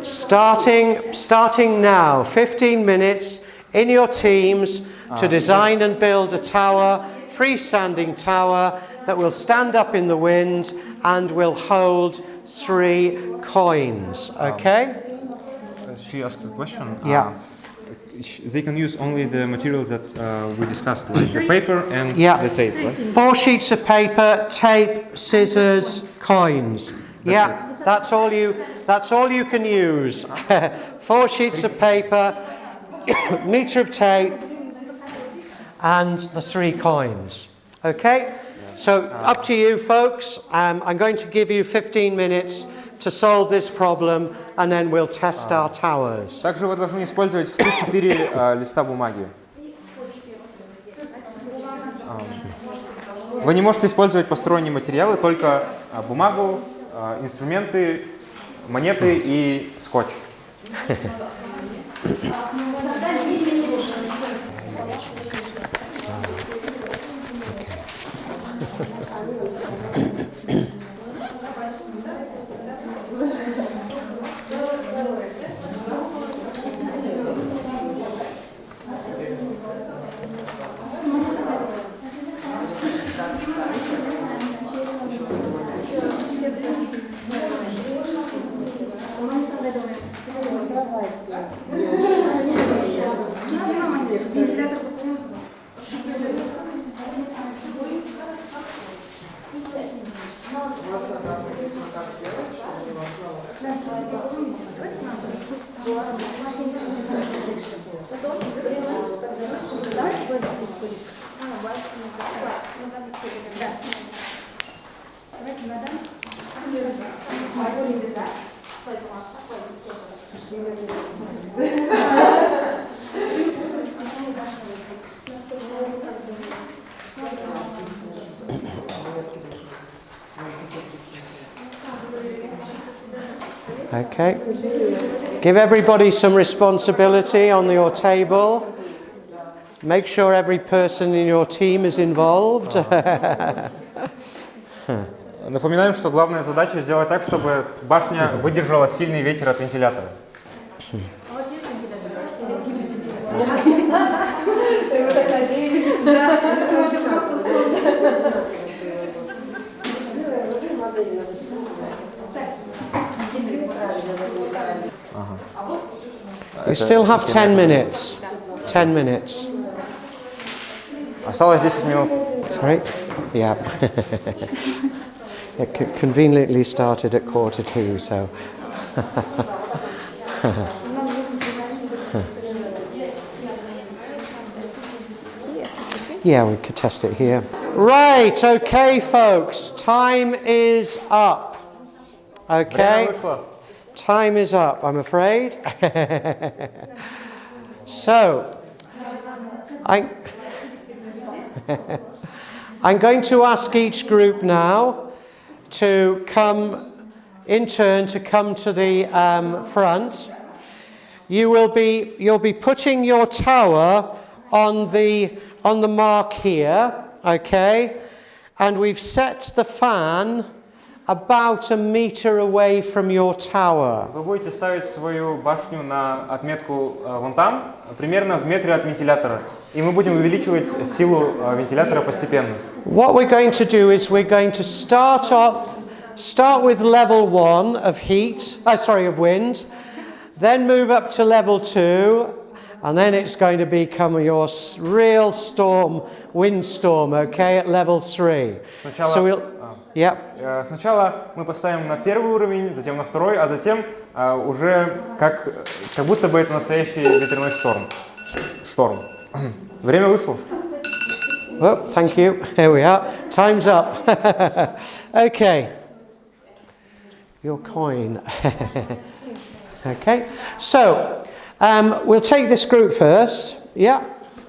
Starting now, 15 minutes in your teams to design and build a tower, freestanding tower that will stand up in the wind and will hold 3 coins, okay? She asked a question. Yeah. They can use only the materials that we discussed, like the paper and the tape, right? 4 sheets of paper, tape, scissors, coins. That's all you can use. 4 sheets of paper, meter of tape, and the 3 coins. Okay? So up to you, folks. I'm going to give you 15 minutes to solve this problem, and then we'll test our towers. Также вы должны использовать все 4 листа бумаги. Вы не можете использовать посторонние материалы, только бумагу, инструменты, монеты и скотч. Okay. Give everybody some responsibility on your table. Make sure every person in your team is involved. Напоминаем, что главная задача сделать так, чтобы башня выдержала сильный ветер от вентилятора. Мы так надеялись. You still have 10 minutes. 10 minutes. Осталось 10 минут. Sorry? Yeah. It conveniently started at 1:45, so. Yeah, we could test it here. Right, okay, folks, time is up. Okay? Time is up, I'm afraid. So, I'm going to ask each group now to come, in turn, to come to the front. You'll be putting your tower on the mark here, okay? And we've set the fan about a meter away from your tower. Вы будете ставить свою башню на отметку вон там, примерно в метре от вентилятора. И мы будем увеличивать силу вентилятора постепенно. What we're going to do is we're going to start with level 1 of of wind, then move up to level 2, and then it's going to become your real windstorm, okay, at level 3. Сначала мы поставим на первый уровень, затем на второй, а затем уже как будто бы это настоящий ветряной шторм. Время вышло. Oh, thank you. Here we are. Time's up. Okay. Your coin. Okay. So, we'll take this group first. Yeah.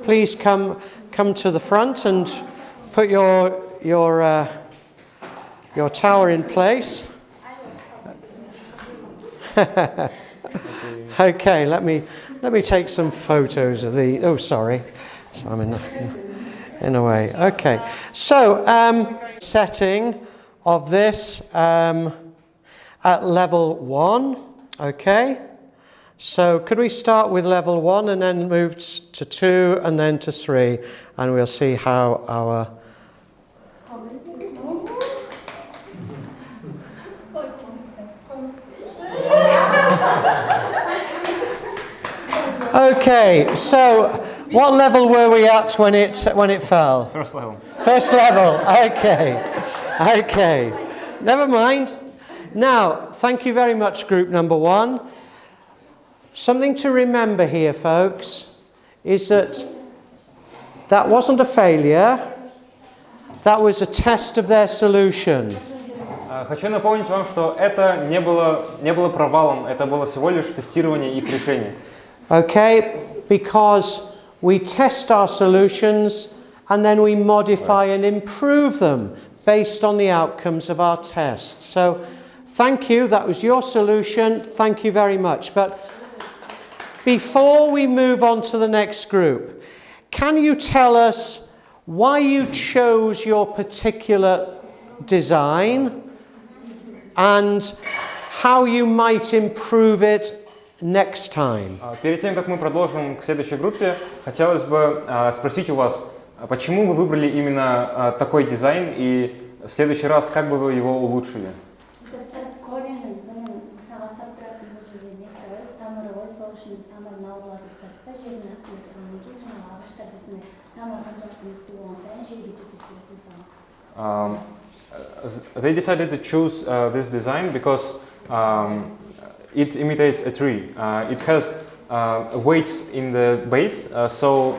Please come to the front and put your tower in place. Okay, let me take some photos of the. Oh, sorry. So I'm in a way. Okay. So, setting of this at level 1. Okay. So, could we start with level 1 and then move to 2 and then to 3, and we'll see how our. Okay, so what level were we at when it fell? First level. First level. Okay. Never mind. Now, thank you very much, group number 1. Something to remember here, folks, is that wasn't a failure. That was a test of their solution. Хочу напомнить вам, что это не было провалом, это было всего лишь тестирование их решений. Okay, because we test our solutions and then we modify and improve them based on the outcomes of our tests. So, thank you, that was your solution, thank you very much. But before we move on to the next group, can you tell us why you chose your particular design and how you might improve it next time? Перед тем, как мы продолжим к следующей группе, хотелось бы спросить у вас, почему вы выбрали именно такой дизайн и в следующий раз как бы вы его улучшили? They decided to choose this design because it imitates a tree. It has weights in the base, so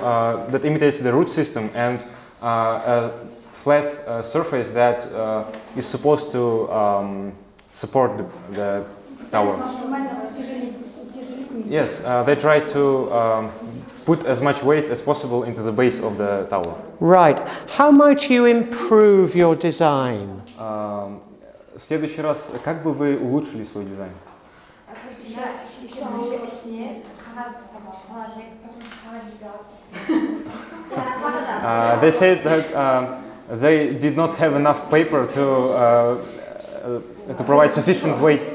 that imitates the root system, and a flat surface that is supposed to support the tower. Yes, they try to put as much weight as possible into the base of the tower. Right. How might you improve your design? В следующий раз, как бы вы улучшили свой дизайн? They said that they did not have enough paper to provide sufficient weight.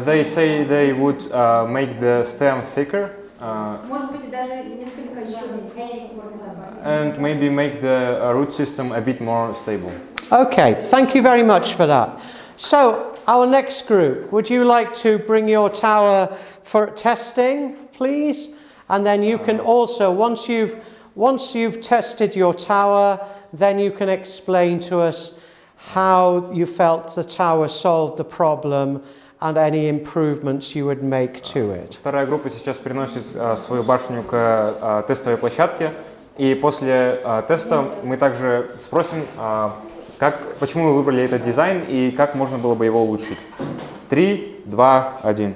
They say they would make the stem thicker and maybe make the root system a bit more stable. Okay, thank you very much for that. So, our next group, would you like to bring your tower for testing, please? And then you can also, once you've tested your tower, then you can explain to us how you felt the tower solved the problem and any improvements you would make to it. Вторая группа сейчас переносит свою башню к тестовой площадке, и после теста мы также спросим, почему вы выбрали этот дизайн и как можно было бы его улучшить. 3, 2, 1.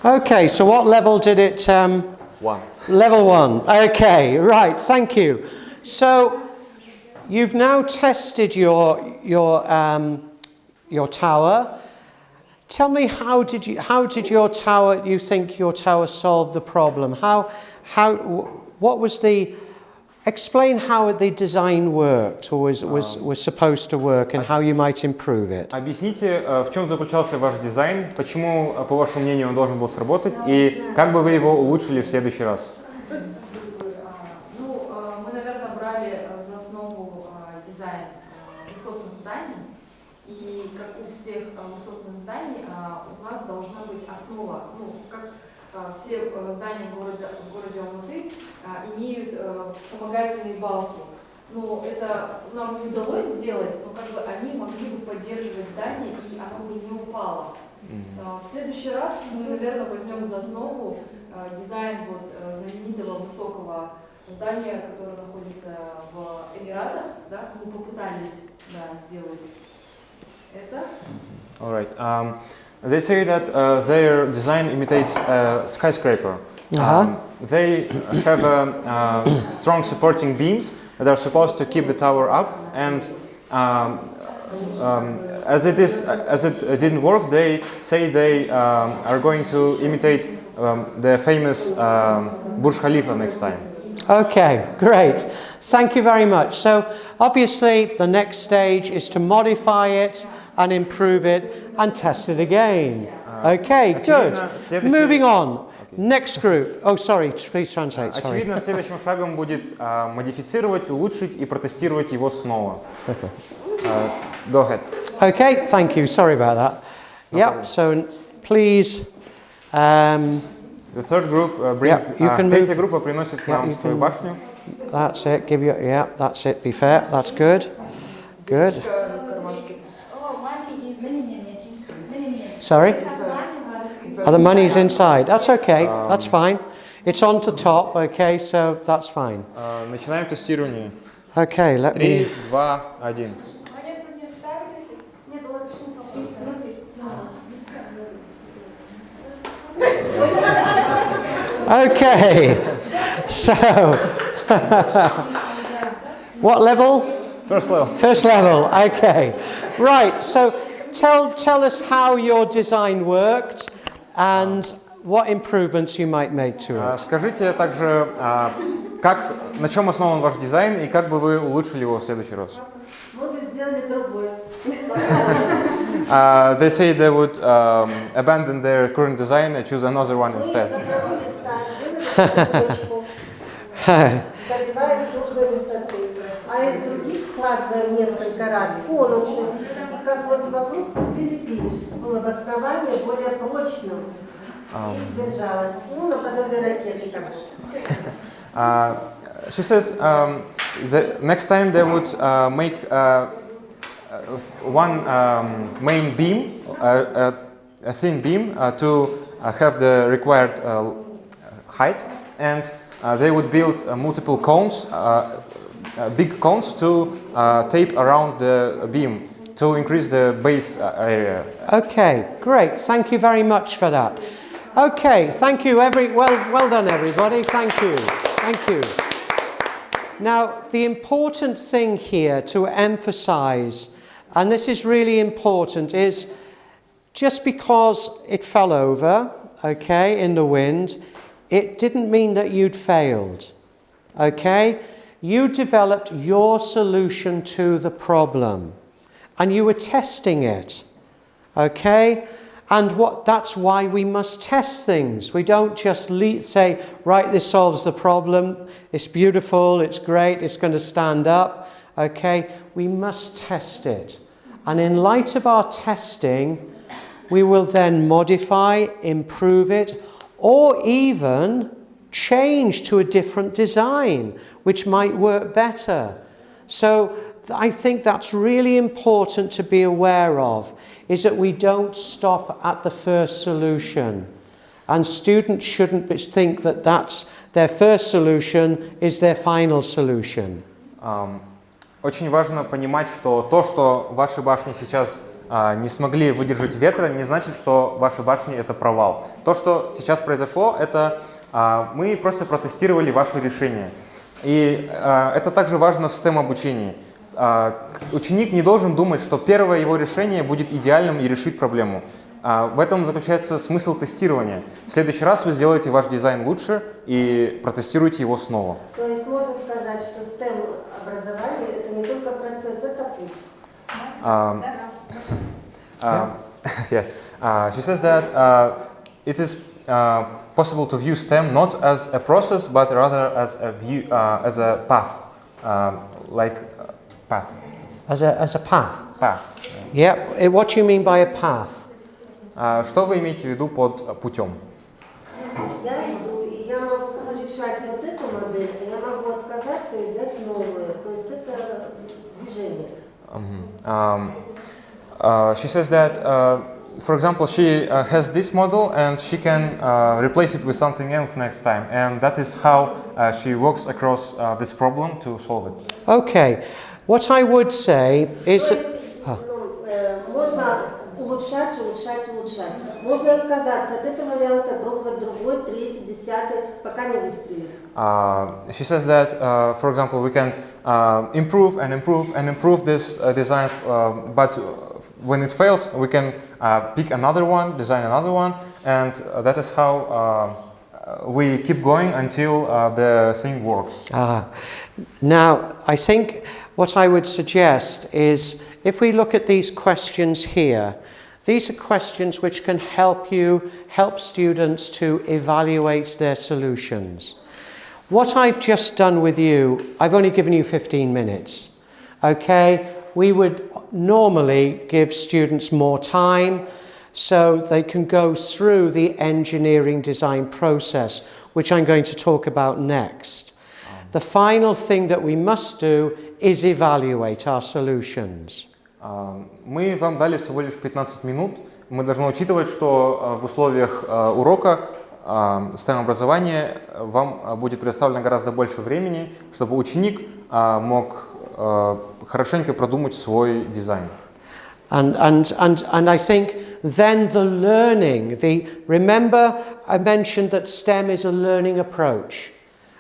Okay, so what level did it? 1. Level 1. Okay, right. Thank you. So you've now tested your tower. Tell me, how did your tower? You think your tower solved the problem? What was the? Explain how the design worked, or was supposed to work, and how you might improve it. Объясните, в чем заключался ваш дизайн, почему, по вашему мнению, он должен был сработать, и как бы вы его улучшили в следующий раз? Ну, мы, наверное, брали за основу дизайн высотных зданий, и как у всех высотных зданий, у нас должна быть основа, ну, как все здания в городе Алматы имеют вспомогательные балки. Но это нам не удалось сделать, но как бы они могли бы поддерживать здание, и оно бы не упало. В следующий раз мы, наверное, возьмем за основу дизайн знаменитого высокого здания, которое находится в Эмиратах. Да? Мы попытались сделать это. All right. They say that their design imitates a skyscraper. They have strong supporting beams that are supposed to keep the tower up, and as it didn't work, they say they are going to imitate the famous Burj Khalifa next time. Okay, great. Thank you very much. So obviously the next stage is to modify it and improve it and test it again. Okay, good. Moving on. Next group. Oh, sorry, please translate. Sorry. Очевидно, следующим шагом будет модифицировать, улучшить и протестировать его снова. Go ahead. Okay, thank you. Sorry about that. Yep, so please... The third group brings... Третья группа приносит нам свою башню. That's it. That's it. Be fair. That's good. Good. Sorry? Oh, the money's inside. That's okay. That's fine. It's on to top. Okay, so that's fine. Начинаем тестирование. Okay, let me... 3, 2, 1. Okay, so what level? First level. First level. Okay, right. So tell us how your design worked and what improvements you might make to it. Скажите также, на чем основан ваш дизайн и как бы вы улучшили его в следующий раз? Мы бы сделали другой. They say they would abandon their current design and choose another one instead. Добиваясь нужной высоты. А из других складываем несколько раз конусы. И как вот вокруг прилепили, чтобы было бы основание более прочным. И держалось. Ну, наподобие ракеты. She says the next time they would make one main beam, a thin beam, to have the required height, and they would build multiple cones, big cones to tape around the beam to increase the base area. Okay, great. Thank you very much for that. Okay, thank you. Well done, everybody. Thank you. Thank you. Now, the important thing here to emphasize, and this is really important, is just because it fell over, okay, in the wind, it didn't mean that you'd failed, okay? You developed your solution to the problem, and you were testing it, okay? And that's why we must test things. We don't just say, right, this solves the problem, it's beautiful, it's great, it's going to stand up. Okay, we must test it. And in light of our testing, we will then modify, improve it, or even change to a different design, which might work better. So I think that's really important to be aware of, is that we don't stop at the first solution. And students shouldn't think that that's their first solution is their final solution. Очень важно понимать, что то, что ваши башни сейчас не смогли выдержать ветра, не значит, что ваши башни это провал. То, что сейчас произошло, это мы просто протестировали ваши решения. И это также важно в STEM-обучении. Ученик не должен думать, что первое его решение будет идеальным и решит проблему. В этом заключается смысл тестирования. В следующий раз вы сделаете ваш дизайн лучше и протестируете его снова. То есть можно сказать, что STEM-образование это не только процесс, это путь. She says that it is possible to view STEM not as a process, but rather as a path, like path. As a path? Path. Yeah. What do you mean by a path? Что вы имеете в виду под путем? Я иду, и я могу решать вот эту модель, и я могу отказаться и взять новую. То есть это движение. She says that, for example, she has this model and she can replace it with something else next time. And that is how she walks across this problem to solve it. Okay. What I would say is... Можно улучшать. Можно отказаться от этого варианта, пробовать другой, третий, десятый, пока не выстрелит. She says that, for example, we can improve this design, but when it fails, we can pick another one, design another one, and that is how we keep going until the thing works. Now, I think what I would suggest is, if we look at these questions here, these are questions which can help students to evaluate their solutions. What I've just done with you, I've only given you 15 minutes, okay? We would normally give students more time so they can go through the engineering design process, which I'm going to talk about next. The final thing that we must do is evaluate our solutions. Мы вам дали всего лишь 15 минут. Мы должны учитывать, что в условиях урока STEM-образования вам будет предоставлено гораздо больше времени, чтобы ученик мог хорошенько продумать свой дизайн. And I think then the learning, remember I mentioned that STEM is a learning approach.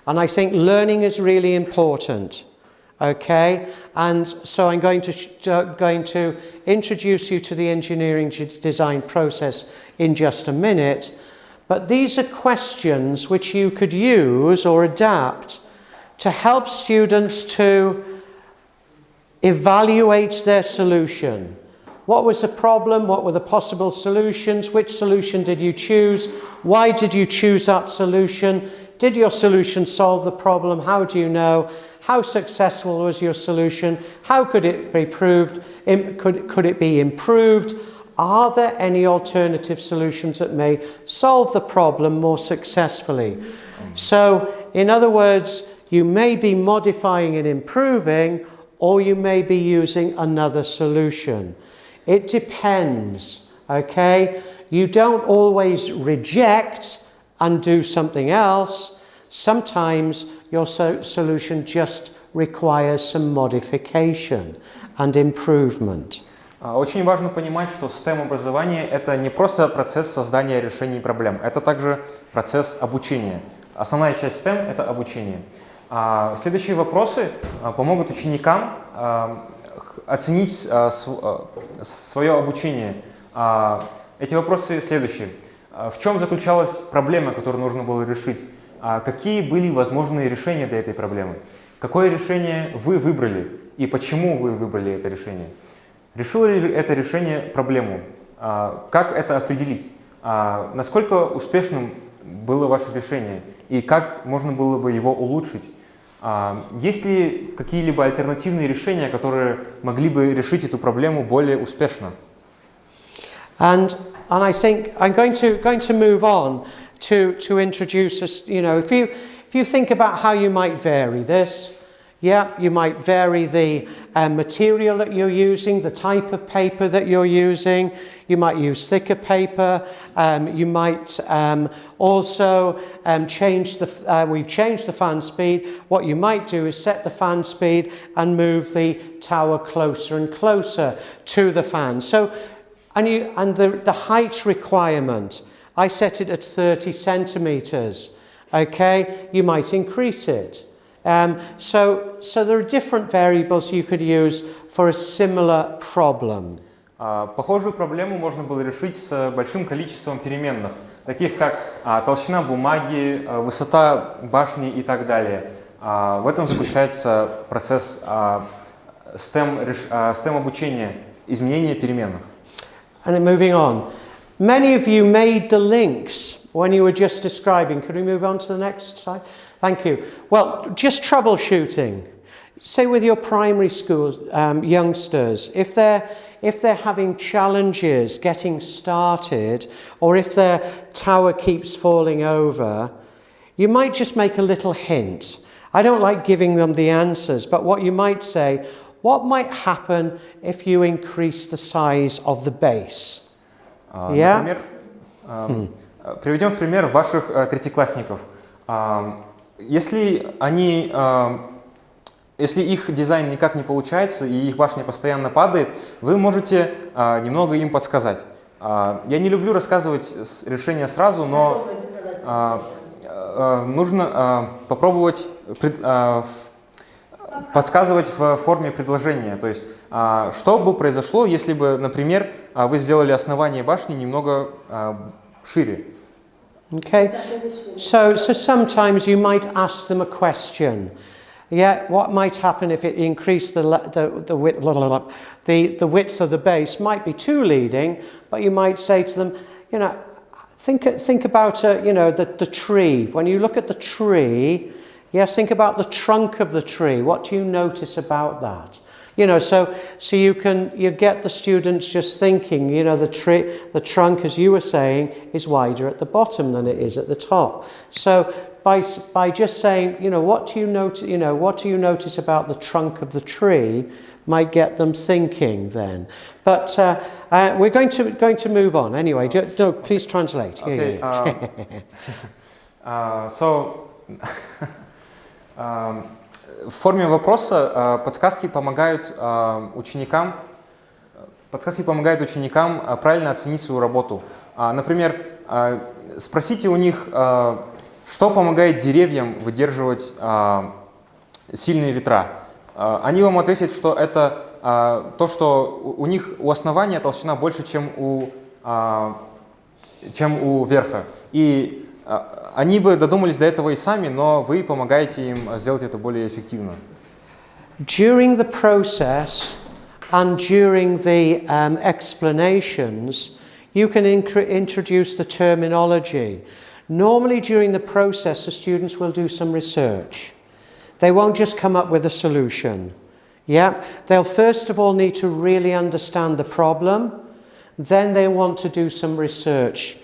And I think learning is really important. Okay, and so I'm going to introduce you to the engineering design process in just a minute. But these are questions which you could use or adapt to help students to evaluate their solution. What was the problem? What were the possible solutions? Which solution did you choose? Why did you choose that solution? Did your solution solve the problem? How do you know? How successful was your solution? How could it be proved? Could it be improved? Are there any alternative solutions that may solve the problem more successfully? So, in other words, you may be modifying and improving, or you may be using another solution. It depends, okay? You don't always reject and do something else. Sometimes your solution just requires some modification and improvement. Очень важно понимать, что STEM-образование – это не просто процесс создания решений проблем, это также процесс обучения. Основная часть STEM – это обучение. Следующие вопросы помогут ученикам оценить свое обучение. Эти вопросы следующие. В чем заключалась проблема, которую нужно было решить? Какие были возможные решения для этой проблемы? Какое решение вы выбрали и почему вы выбрали это решение? Решило ли это решение проблему? Как это определить? Насколько успешным было ваше решение и как можно было бы его улучшить? Есть ли какие-либо альтернативные решения, которые могли бы решить эту проблему более успешно? And I think I'm going to move on to introduce us. You know, if you think about how you might vary this. Yeah, you might vary the material that you're using, the type of paper that you're using. You might use thicker paper. You might also change the, we've changed the fan speed. What you might do is set the fan speed and move the tower closer and closer to the fan. So, and the height requirement, I set it at 30 centimeters. Okay, you might increase it. So there are different variables you could use for a similar problem. Похожую проблему можно было решить с большим количеством переменных, таких как толщина бумаги, высота башни и так далее. В этом заключается процесс STEM-обучения, изменения переменных. And moving on. Many of you made the links when you were just describing. Could we move on to the next slide? Thank you. Well, just troubleshooting. Say with your primary school youngsters, if they're having challenges getting started, or if their tower keeps falling over, you might just make a little hint. I don't like giving them the answers, but what you might say, what might happen if you increase the size of the base? Например, приведем в пример ваших третьеклассников. Если их дизайн никак не получается и их башня постоянно падает, вы можете немного им подсказать. Я не люблю рассказывать решение сразу, но нужно попробовать подсказывать в форме предложения. То есть, что бы произошло, если бы, например, вы сделали основание башни немного шире. Okay, so sometimes you might ask them a question. Yeah, what might happen if it increased the width of the base? Might be too leading, but you might say to them, you know, think about the tree. When you look at the tree, yes, think about the trunk of the tree. What do you notice about that? You know, so you get the students just thinking, you know, the trunk, as you were saying, is wider at the bottom than it is at the top. So by just saying, you know, what do you notice about the trunk of the tree, might get them thinking then. But we're going to move on anyway. No, please translate. Okay. В форме вопроса подсказки помогают ученикам правильно оценить свою работу. Например, спросите у них, что помогает деревьям выдерживать сильные ветра. Они вам ответят, что это то, что у основания толщина больше, чем у верха. И они бы додумались до этого и сами, но вы помогаете им сделать это более эффективно. During the process and during the explanations, you can introduce the terminology. Normally during the process, the students will do some research. They won't just come up with a solution. Yeah? They'll first of all need to really understand the problem. Then they want to do some research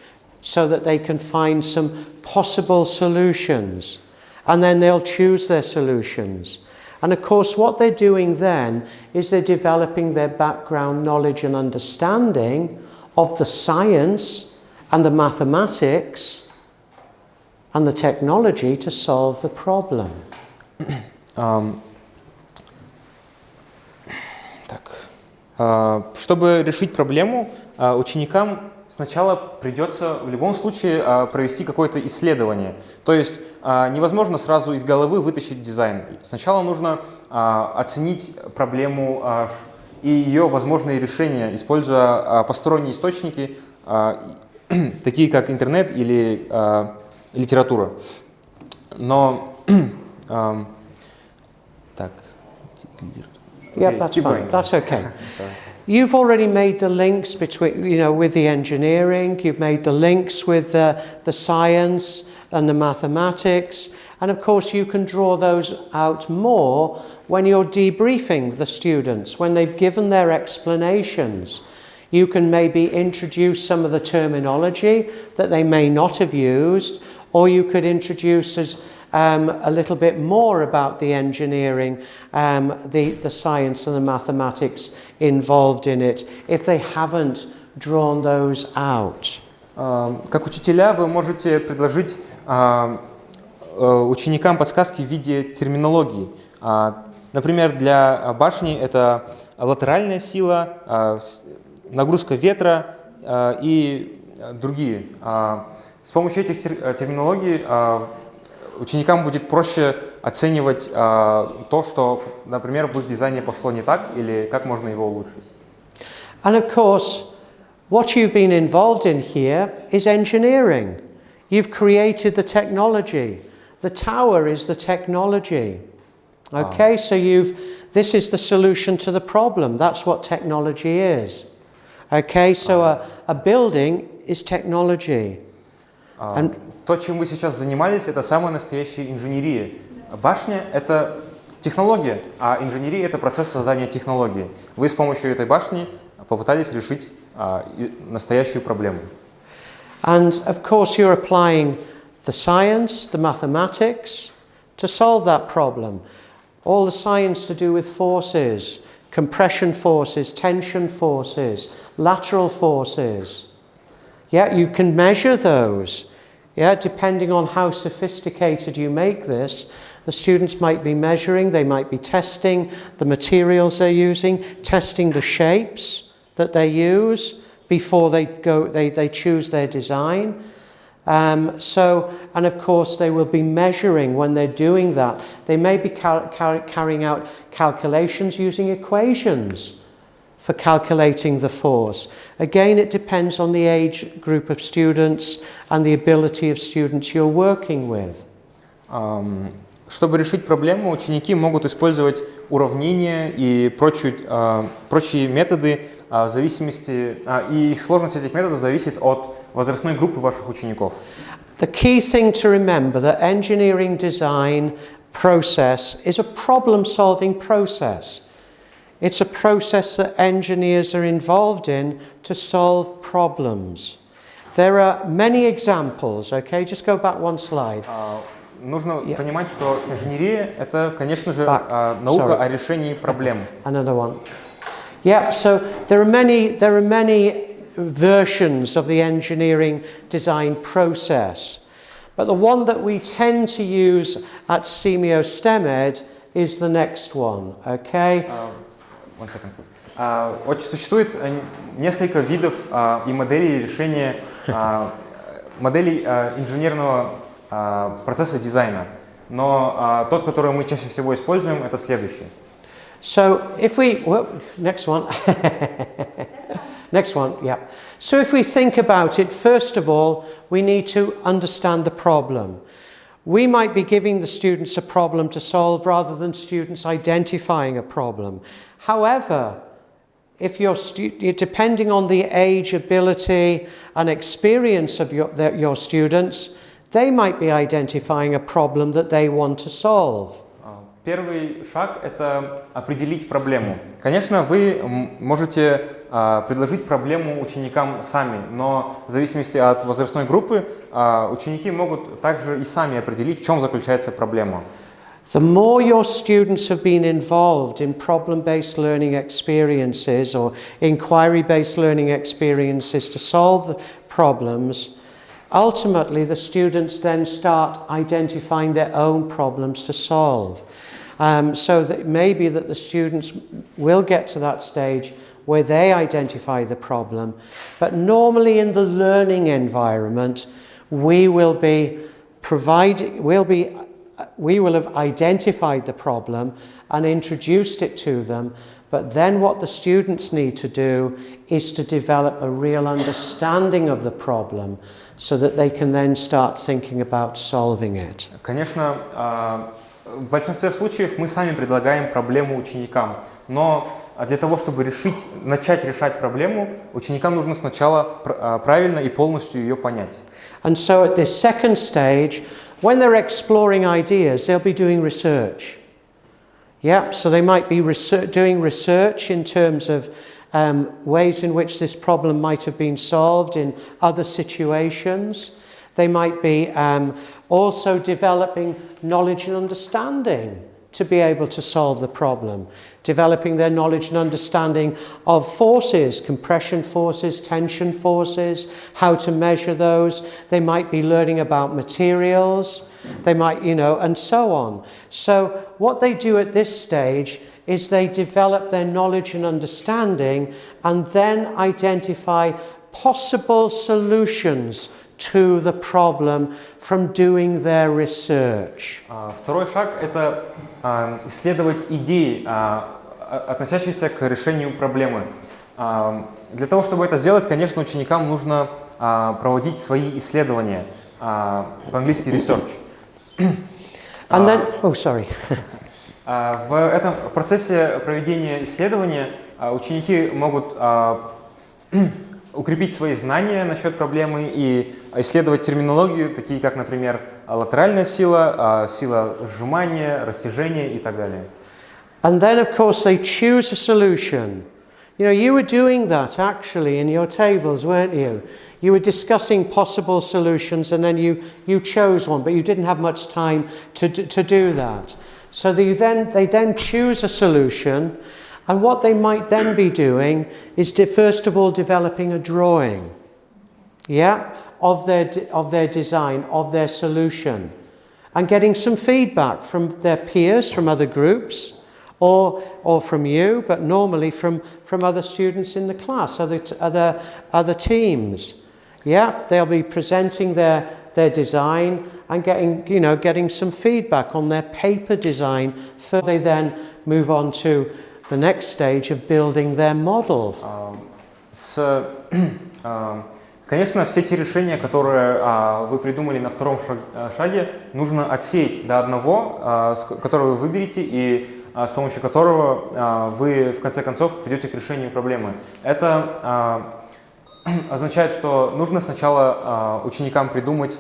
so that they can find some possible solutions. And then they'll choose their solutions. And of course, what they're doing then is they're developing their background knowledge and understanding of the science and the mathematics and the technology to solve the problem. Чтобы решить проблему, ученикам сначала придется в любом случае провести какое-то исследование. То есть невозможно сразу из головы вытащить дизайн. Сначала нужно оценить проблему и ее возможные решения, используя посторонние источники, такие как интернет или литература. Но Yeah, that's fine. That's okay. you've already made the links between, with the engineering, you've made the links with the science and the mathematics, and of course you can draw those out more when you're debriefing the students, when they've given their explanations. You can maybe introduce some of the terminology that they may not have used, or you could introduce a little bit more about the engineering, the science and the mathematics involved in it, if they haven't drawn those out. Как учителя вы можете предложить ученикам подсказки в виде терминологии. Например, для башни это латеральная сила, нагрузка ветра и другие. С помощью этих терминологий ученикам будет проще оценивать то, что, например, в их дизайне пошло не так, или как можно его улучшить. And of course, what you've been involved in here is engineering. You've created the technology. The tower is the technology. Okay, so this is the solution to the problem. That's what technology is. Okay, so a building is technology. And то, чем вы сейчас занимались, это самая настоящая инженерия. Башня – это технология, а инженерия – это процесс создания технологии. Вы с помощью этой башни попытались решить настоящую проблему. And of course you're applying the science, the mathematics to solve that problem. All the science to do with forces, compression forces, tension forces, lateral forces. Yeah, you can measure those. Yeah, depending on how sophisticated you make this, the students might be measuring, they might be testing the materials they're using, testing the shapes that they use before they choose their design. And of course they will be measuring when they're doing that. They may be carrying out calculations using equations for calculating the force. Again, it depends on the age group of students and the ability of students you're working with. Чтобы решить проблему, ученики могут использовать уравнения и прочие методы в зависимости, и сложность этих методов зависит от возрастной группы ваших учеников. The key thing to remember that engineering design process is a problem-solving process. It's a process that engineers are involved in to solve problems. There are many examples, okay? Just go back one slide. Нужно понимать, что инженерия – это, конечно же, наука о решении проблем. Another one. Yeah, so there are many versions of the engineering design process. But the one that we tend to use at SEAMEO STEM ED is the next one, okay? One second, please. Существует несколько видов и моделей решения моделей инженерного процесса дизайна, но тот, который мы чаще всего используем, это следующий. So if we next one. Next one, yeah. So if we think about it, first of all, we need to understand the problem. We might be giving the students a problem to solve rather than students identifying a problem. However, if you're depending on the age, ability and experience of your students, they might be identifying a problem that they want to solve. Первый шаг – это определить проблему. Конечно, вы можете предложить проблему ученикам сами, но в зависимости от возрастной группы ученики могут также и сами определить, в чем заключается проблема. The more your students have been involved in problem-based learning experiences or inquiry-based learning experiences to solve the problems, ultimately the students then start identifying their own problems to solve. So that maybe that the students will get to that stage where they identify the problem, but normally in the learning environment, we will have identified the problem and introduced it to them, but then what the students need to do is to develop a real understanding of the problem so that they can then start thinking about solving it. Конечно, в большинстве случаев мы сами предлагаем проблему ученикам, но для того, чтобы начать решать проблему, ученикам нужно сначала правильно и полностью ее понять. And so at this second stage, when they're exploring ideas, they'll be doing research. Yeah, so they might be doing research in terms of ways in which this problem might have been solved in other situations. They might be also developing knowledge and understanding to be able to solve the problem, developing their knowledge and understanding of forces, compression forces, tension forces, how to measure those. They might be learning about materials, they might, and so on. So what they do at this stage is they develop their knowledge and understanding and then identify possible solutions to the problem from doing their research. Второй шаг – это исследовать идеи, относящиеся к решению проблемы. Для того, чтобы это сделать, конечно, ученикам нужно проводить свои исследования, по-английски research. And then, sorry. В процессе проведения исследования ученики могут укрепить свои знания насчет проблемы и исследовать терминологию, такие как, например, латеральная сила, сила сжимания, растяжения и так далее. And then, of course, they choose a solution. You were doing that actually in your tables, weren't you? You were discussing possible solutions and then you chose one, but you didn't have much time to do that. So they then choose a solution. And what they might then be doing is first of all developing a drawing, of their design, of their solution, and getting some feedback from their peers, from other groups, or from you, but normally from other students in the class, other teams. They'll be presenting their design and getting some feedback on their paper design. They then move on to the next stage of building their models. Конечно, все те решения, которые вы придумали на втором шаге, нужно отсеять до одного, который вы выберете и с помощью которого вы в конце концов придете к решению проблемы. Это означает, что нужно сначала ученикам придумать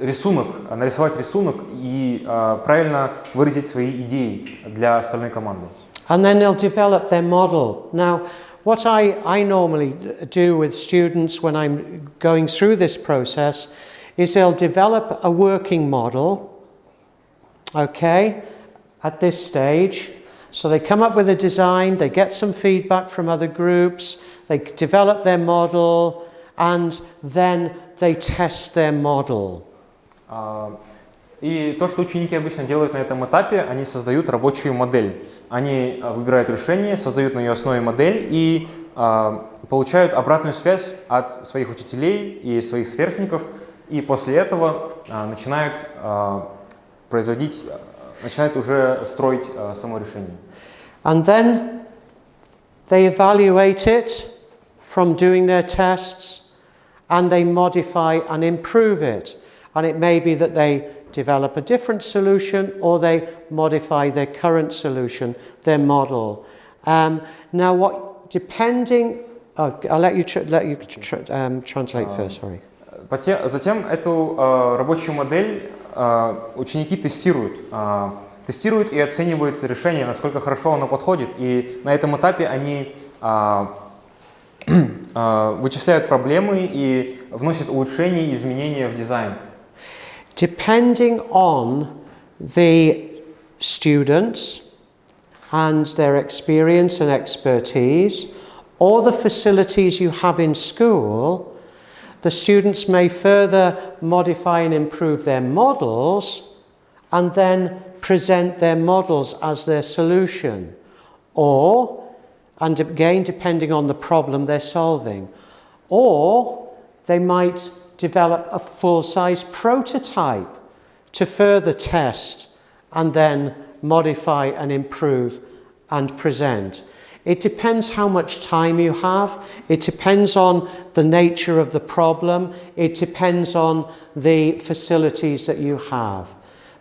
рисунок, нарисовать рисунок и правильно выразить свои идеи для остальной команды. And then they'll develop their model. Now, what I normally do with students when I'm going through this process is they'll develop a working model, at this stage. So they come up with a design, they get some feedback from other groups, they develop their model, and then they test their model. И то, что ученики обычно делают на этом этапе, они создают рабочую модель. Они выбирают решение, создают на ее основе модель и получают обратную связь от своих учителей и своих сверстников, и после этого начинают уже строить само решение. And then they evaluate it from doing their tests, and they modify and improve it. And it may be that they develop a different solution or they modify their current solution, their model. Now, depending... I'll let you translate first, sorry. Затем эту рабочую модель ученики тестируют и оценивают решение, насколько хорошо оно подходит. И на этом этапе они вычисляют проблемы и вносят улучшения и изменения в дизайн. Depending on the students and their experience and expertise, or the facilities you have in school, the students may further modify and improve their models and then present their models as their solution. And again, depending on the problem they're solving. Or they might develop a full-size prototype to further test and then modify and improve and present. It depends how much time you have. It depends on the nature of the problem. It depends on the facilities that you have.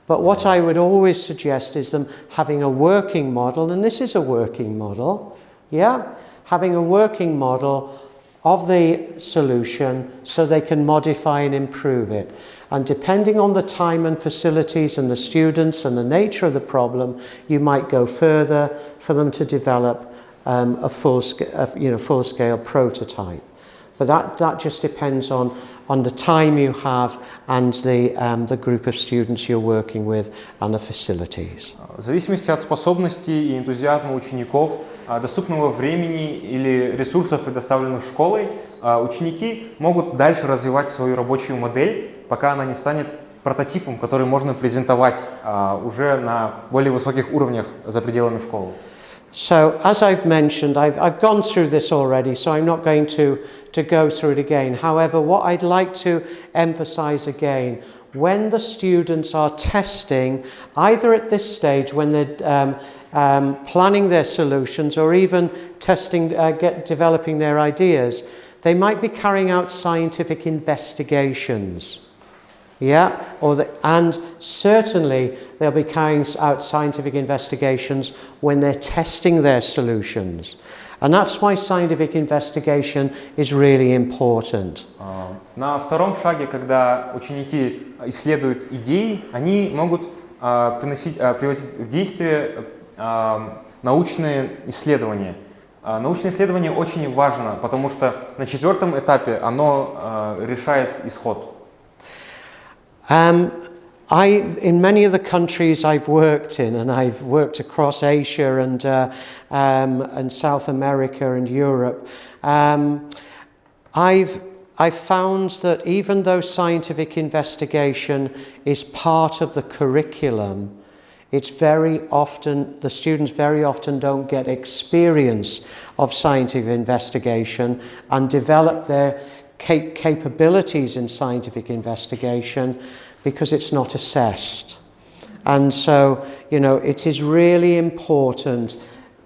But what I would always suggest is them having a working model, and this is a working model, yeah? Having a working model of the solution so they can modify and improve it. And depending on the time and facilities and the students and the nature of the problem, you might go further for them to develop a full-scale prototype. But that just depends on the time you have and the group of students you're working with and the facilities. В зависимости от способностей и энтузиазма учеников, доступного времени или ресурсов, предоставленных школой, ученики могут дальше развивать свою рабочую модель, пока она не станет прототипом, который можно презентовать уже на более высоких уровнях за пределами школы. So, as I've mentioned, I've gone through this already, so I'm not going to go through it again. However, what I'd like to emphasize again, when the students are testing, either at this stage when they're planning their solutions or even testing, developing their ideas, they might be carrying out scientific investigations. Yeah, and certainly they'll be carrying out scientific investigations when they're testing their solutions. And that's why scientific investigation is really important. На втором шаге, когда ученики исследуют идеи, они могут приводить в действие научные исследования. Научное исследование очень важно, потому что на 4-м этапе оно решает исход. In many of the countries I've worked in, and I've worked across Asia and South America and Europe, I've found that even though scientific investigation is part of the curriculum, it's very often, the students very often don't get experience of scientific investigation and develop their capabilities in scientific investigation because it's not assessed. And so, it is really important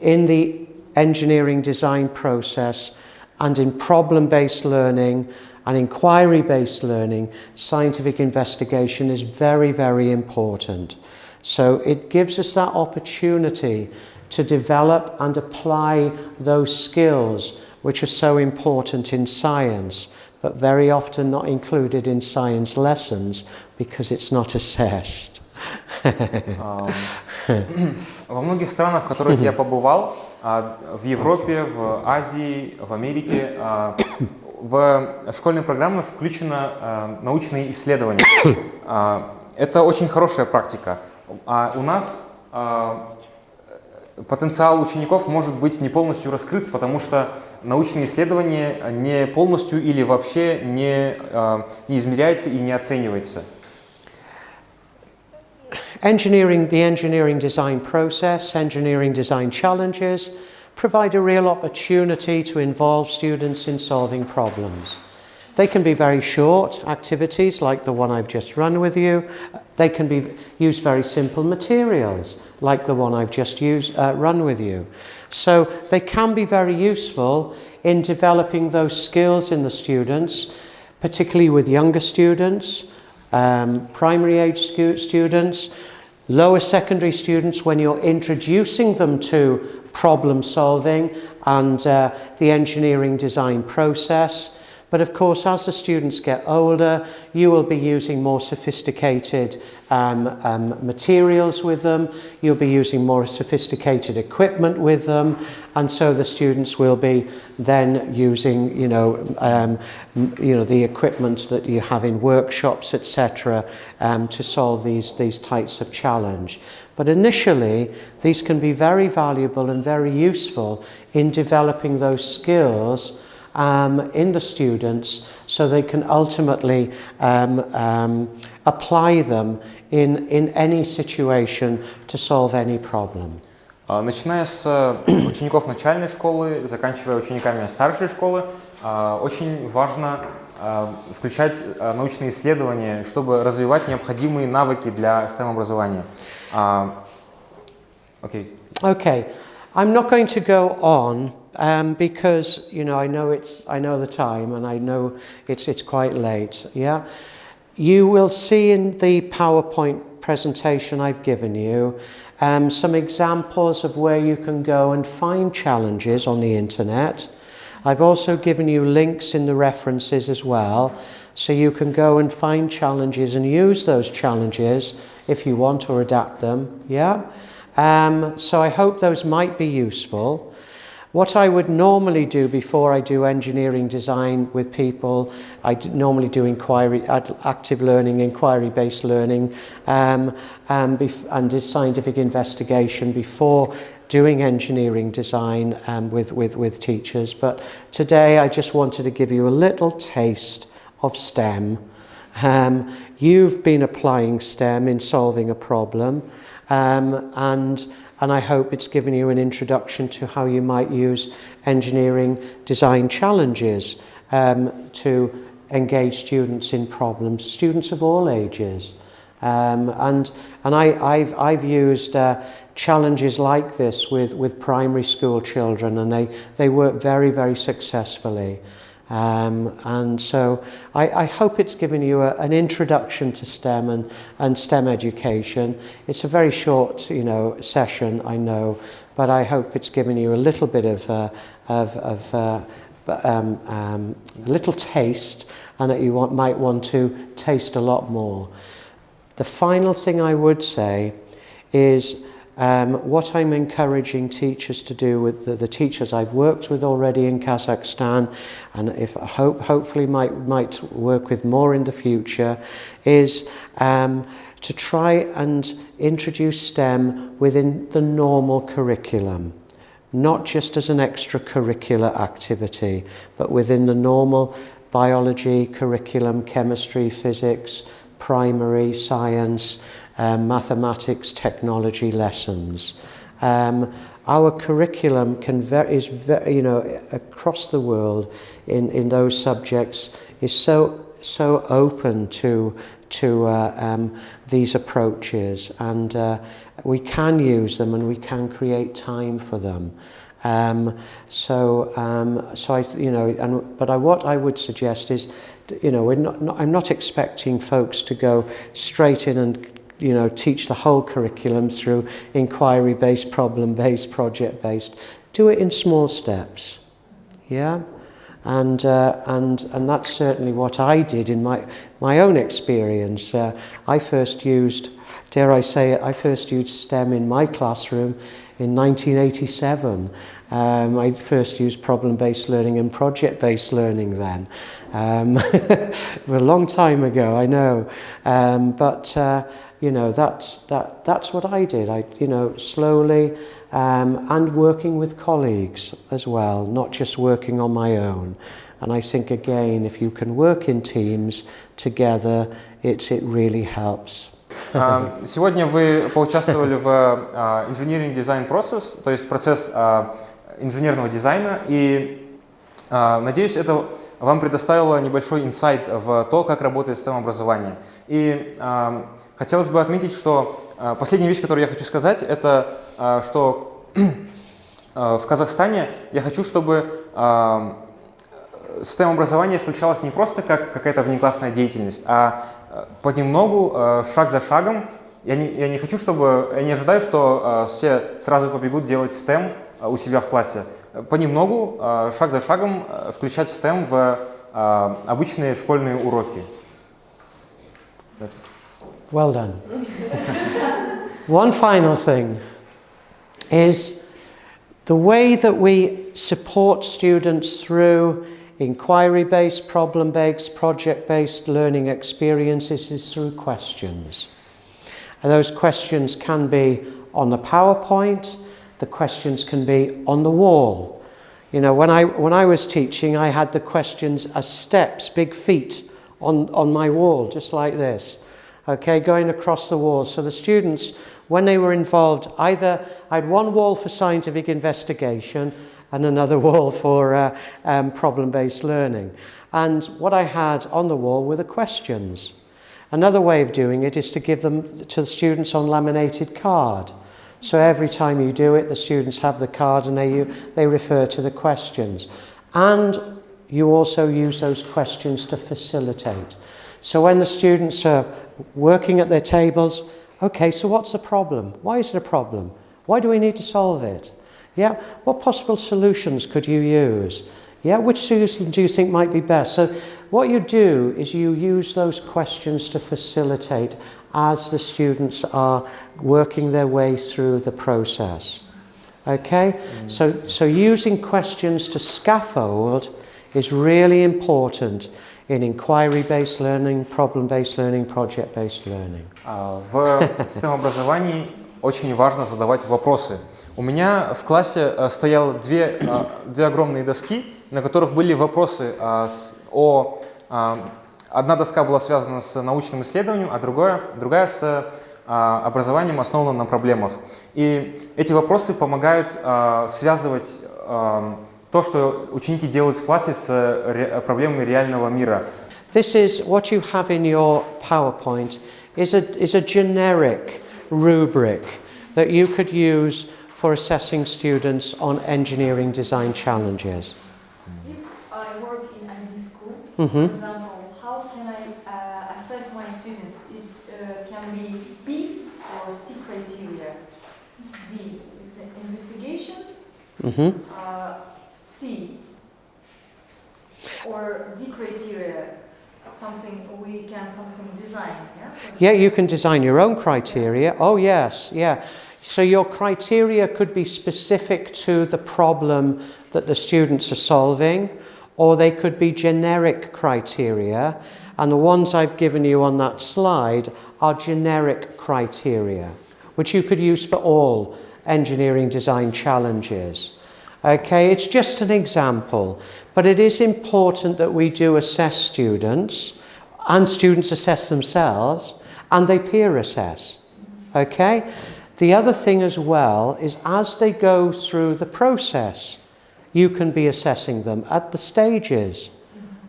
in the engineering design process and in problem-based learning and inquiry-based learning, scientific investigation is very, very important. So it gives us that opportunity to develop and apply those skills which are so important in science, but very often not included in science lessons because it's not assessed. Во многих странах, в которых я побывал, в Европе, в Азии, в Америке, в школьные программы включено научные исследования. Это очень хорошая практика. А у нас потенциал учеников может быть не полностью раскрыт, потому что научные исследования не полностью или вообще не измеряется и не оценивается. The engineering design process, engineering design challenges provide a real opportunity to involve students in solving problems. They can be very short activities like the one I've just run with you. They can use very simple materials like the one I've just run with you. So they can be very useful in developing those skills in the students, particularly with younger students, primary age students, lower secondary students when you're introducing them to problem solving and the engineering design process. But of course, as the students get older, you will be using more sophisticated materials with them, you'll be using more sophisticated equipment with them, and so the students will be then using, the equipment that you have in workshops, etc., to solve these types of challenge. But initially, these can be very valuable and very useful in developing those skills in the students so they can ultimately apply them in any situation to solve any problem. Начиная с учеников начальной школы, заканчивая учениками старшей школы, очень важно включать научные исследования, чтобы развивать необходимые навыки для STEM-образования. Okay, I'm not going to go on because I know the time and I know it's quite late. Yeah, you will see in the PowerPoint presentation I've given you some examples of where you can go and find challenges on the internet. I've also given you links in the references as well, so you can go and find challenges and use those challenges if you want, or adapt them, yeah? So I hope those might be useful. What I would normally do before I do engineering design with people, normally do inquiry, active learning, inquiry-based learning, and scientific investigation before doing engineering design with teachers. But today I just wanted to give you a little taste of STEM. You've been applying STEM in solving a problem, and I hope it's given you an introduction to how you might use engineering design challenges to engage students in problems, students of all ages. And I've used challenges like this with primary school children, and they work very, very successfully. And so I hope it's given you an introduction to STEM and STEM education. It's a very short, session, I know, but I hope it's given you a little bit of little taste, and that you might want to taste a lot more. The final thing I would say is what I'm encouraging teachers to do with the teachers I've worked with already in Kazakhstan, and hopefully might work with more in the future, is to try and introduce STEM within the normal curriculum, not just as an extracurricular activity, but within the normal biology curriculum, chemistry, physics, primary science, mathematics, technology lessons. Our curriculum is across the world in those subjects is so open to these approaches, and we can use them and we can create time for them. What I would suggest is, I'm not expecting folks to go straight in and teach the whole curriculum through inquiry-based, problem-based, project-based. Do it in small steps, yeah? And that's certainly what I did in my own experience. I first used, dare I say it, I first used STEM in my classroom in 1987. I first used problem-based learning and project-based learning then. A long time ago, I know. That's what I did. Slowly, and working with colleagues as well, not just working on my own. And I think, again, if you can work in teams together, it really helps. Сегодня вы поучаствовали в engineering design process, то есть процесс инженерного дизайна, и надеюсь, это вам предоставило небольшой инсайт в то, как работает STEM-образование. И хотелось бы отметить, что последняя вещь, которую я хочу сказать, это что в Казахстане я хочу, чтобы STEM-образование включалось не просто как какая-то внеклассная деятельность, а понемногу, шаг за шагом. Я не ожидаю, что все сразу побегут делать STEM у себя в классе. Понемногу, шаг за шагом включать STEM в обычные школьные уроки. Well done. One final thing is the way that we support students through inquiry-based, problem-based, project-based learning experiences is through questions. And those questions can be on the PowerPoint, the questions can be on the wall. When I was teaching, I had the questions as steps, big feet on my wall, just like this. Okay, going across the wall. So the students, when they were involved, either I had one wall for scientific investigation and another wall for problem-based learning. And what I had on the wall were the questions. Another way of doing it is to give them to the students on laminated card. So every time you do it, the students have the card and they refer to the questions. And you also use those questions to facilitate. So when the students are working at their tables, Okay, so what's the problem? Why is it a problem? Why do we need to solve it? Yeah, what possible solutions could you use? Yeah, which solution do you think might be best? So what you do is you use those questions to facilitate as the students are working their way through the process. Okay, so using questions to scaffold is really important in inquiry-based learning, problem-based learning, project-based learning. В STEM-образовании очень важно задавать вопросы. У меня в классе стояло две огромные доски, на которых были вопросы. Одна доска была связана с научным исследованием, а другая с образованием, основанным на проблемах. И эти вопросы помогают связывать то, что ученики делают в классе, с проблемами реального мира. This is what you have in your PowerPoint is a generic rubric that you could use for assessing students on engineering design challenges. If I work in IB school, for example, how can I assess my students? It can be B or C criteria. B, it's an investigation. C, or D criteria, something design, yeah? Yeah, you can design your own criteria. Oh yes, yeah. So your criteria could be specific to the problem that the students are solving, or they could be generic criteria, and the ones I've given you on that slide are generic criteria, which you could use for all engineering design challenges. Okay, it's just an example, but it is important that we do assess students, and students assess themselves, and they peer assess. Okay? The other thing as well is as they go through the process, you can be assessing them at the stages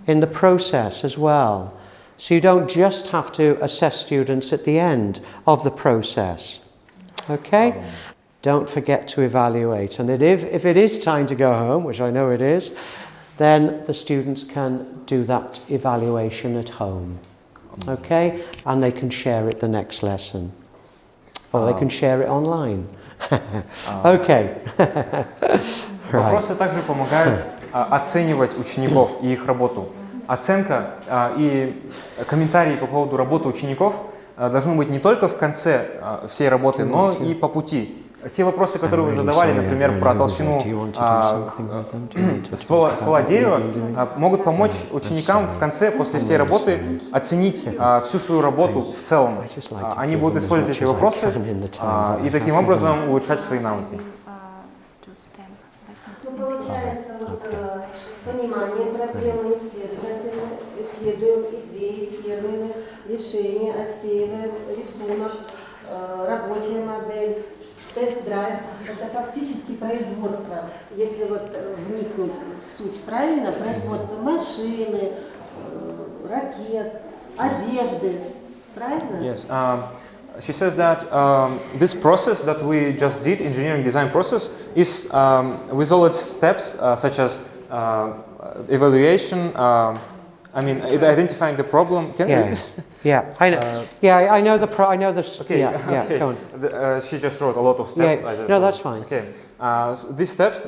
in the process as well. So you don't just have to assess students at the end of the process. Okay? Don't forget to evaluate. And if it is time to go home, which I know it is, then the students can do that evaluation at home. Okay? And they can share it the next lesson. Or they can share it online. Okay. Вопросы также помогают оценивать учеников и их работу. Оценка и комментарии по поводу работы учеников должны быть не только в конце всей работы, но и по пути. Те вопросы, которые вы задавали, например, про толщину ствола дерева, могут помочь ученикам в конце, после всей работы, оценить всю свою работу в целом. Они будут использовать эти вопросы и таким образом улучшать свои навыки. Получается, понимание проблемы, исследуем идеи, термины, решения, отсеиваем рисунок, рабочая модель. Тест-драйв – это фактически производство, если вот вникнуть в суть, правильно? Производство машины, ракет, одежды, правильно? Yes. She says that this process that we just did, engineering design process, is with all its steps, such as evaluation, identifying the problem. I know the. Okay. Yeah, okay. go on. She just wrote a lot of steps. No, that's fine. Okay. These steps,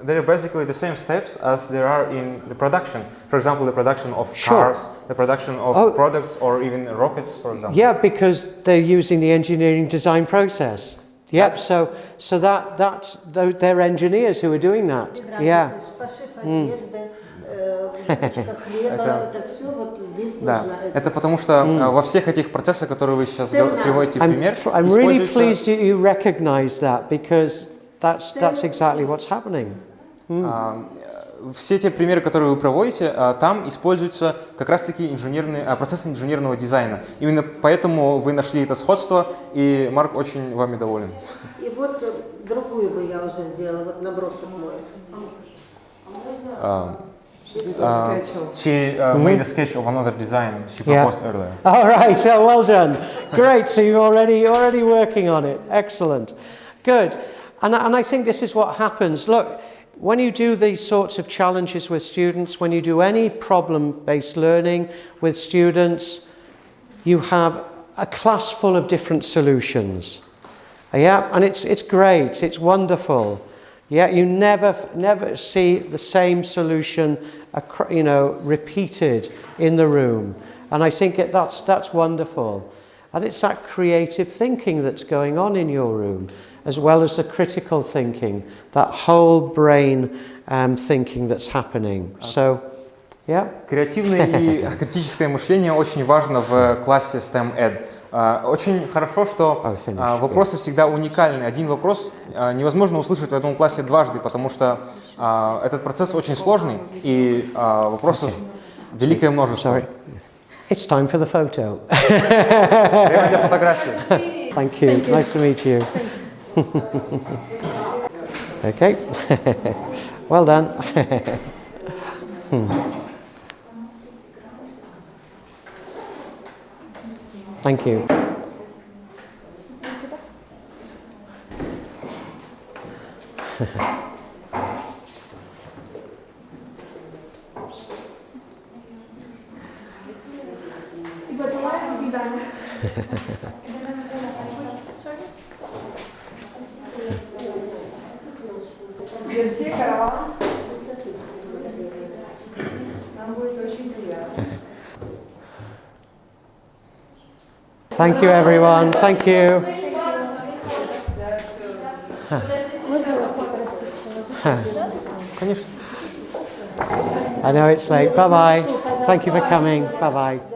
they're basically the same steps as there are in the production. For example, the production of cars, the production of products, or even rockets, for example. Yeah, because they're using the engineering design process. Yep. So they're engineers who are doing that. Yeah. Это потому что во всех этих процессах, которые вы сейчас приводите в пример, I'm really pleased that you recognize that because that's exactly what's happening. Все те примеры, которые вы проводите, там используются как раз-таки процессы инженерного дизайна. Именно поэтому вы нашли это сходство, и Марк очень вами доволен. И вот другую бы я уже сделала, вот набросок мой. She made a sketch of another design she proposed earlier. All right, so well done. Great, so you're already working on it. Excellent. Good. And I think this is what happens. Look, when you do these sorts of challenges with students, when you do any problem-based learning with students, you have a class full of different solutions. Yeah, and it's great, it's wonderful. Yeah, you never see the same solution, repeated in the room. And I think that's wonderful. And it's that creative thinking that's going on in your room, as well as the critical thinking, that whole brain thinking that's happening. So, yeah. Креативное и критическое мышление очень важно в классе STEM ED. Очень хорошо, что вопросы всегда уникальны. Один вопрос невозможно услышать в этом классе дважды, потому что этот процесс очень сложный, и вопросов великое множество. It's time for the photo. Время для фотографии. Thank you. Nice to meet you. Okay. Well done. Thank you. Thank you, everyone. Thank you. I know it's late. Bye-bye. Thank you for coming. Bye-bye.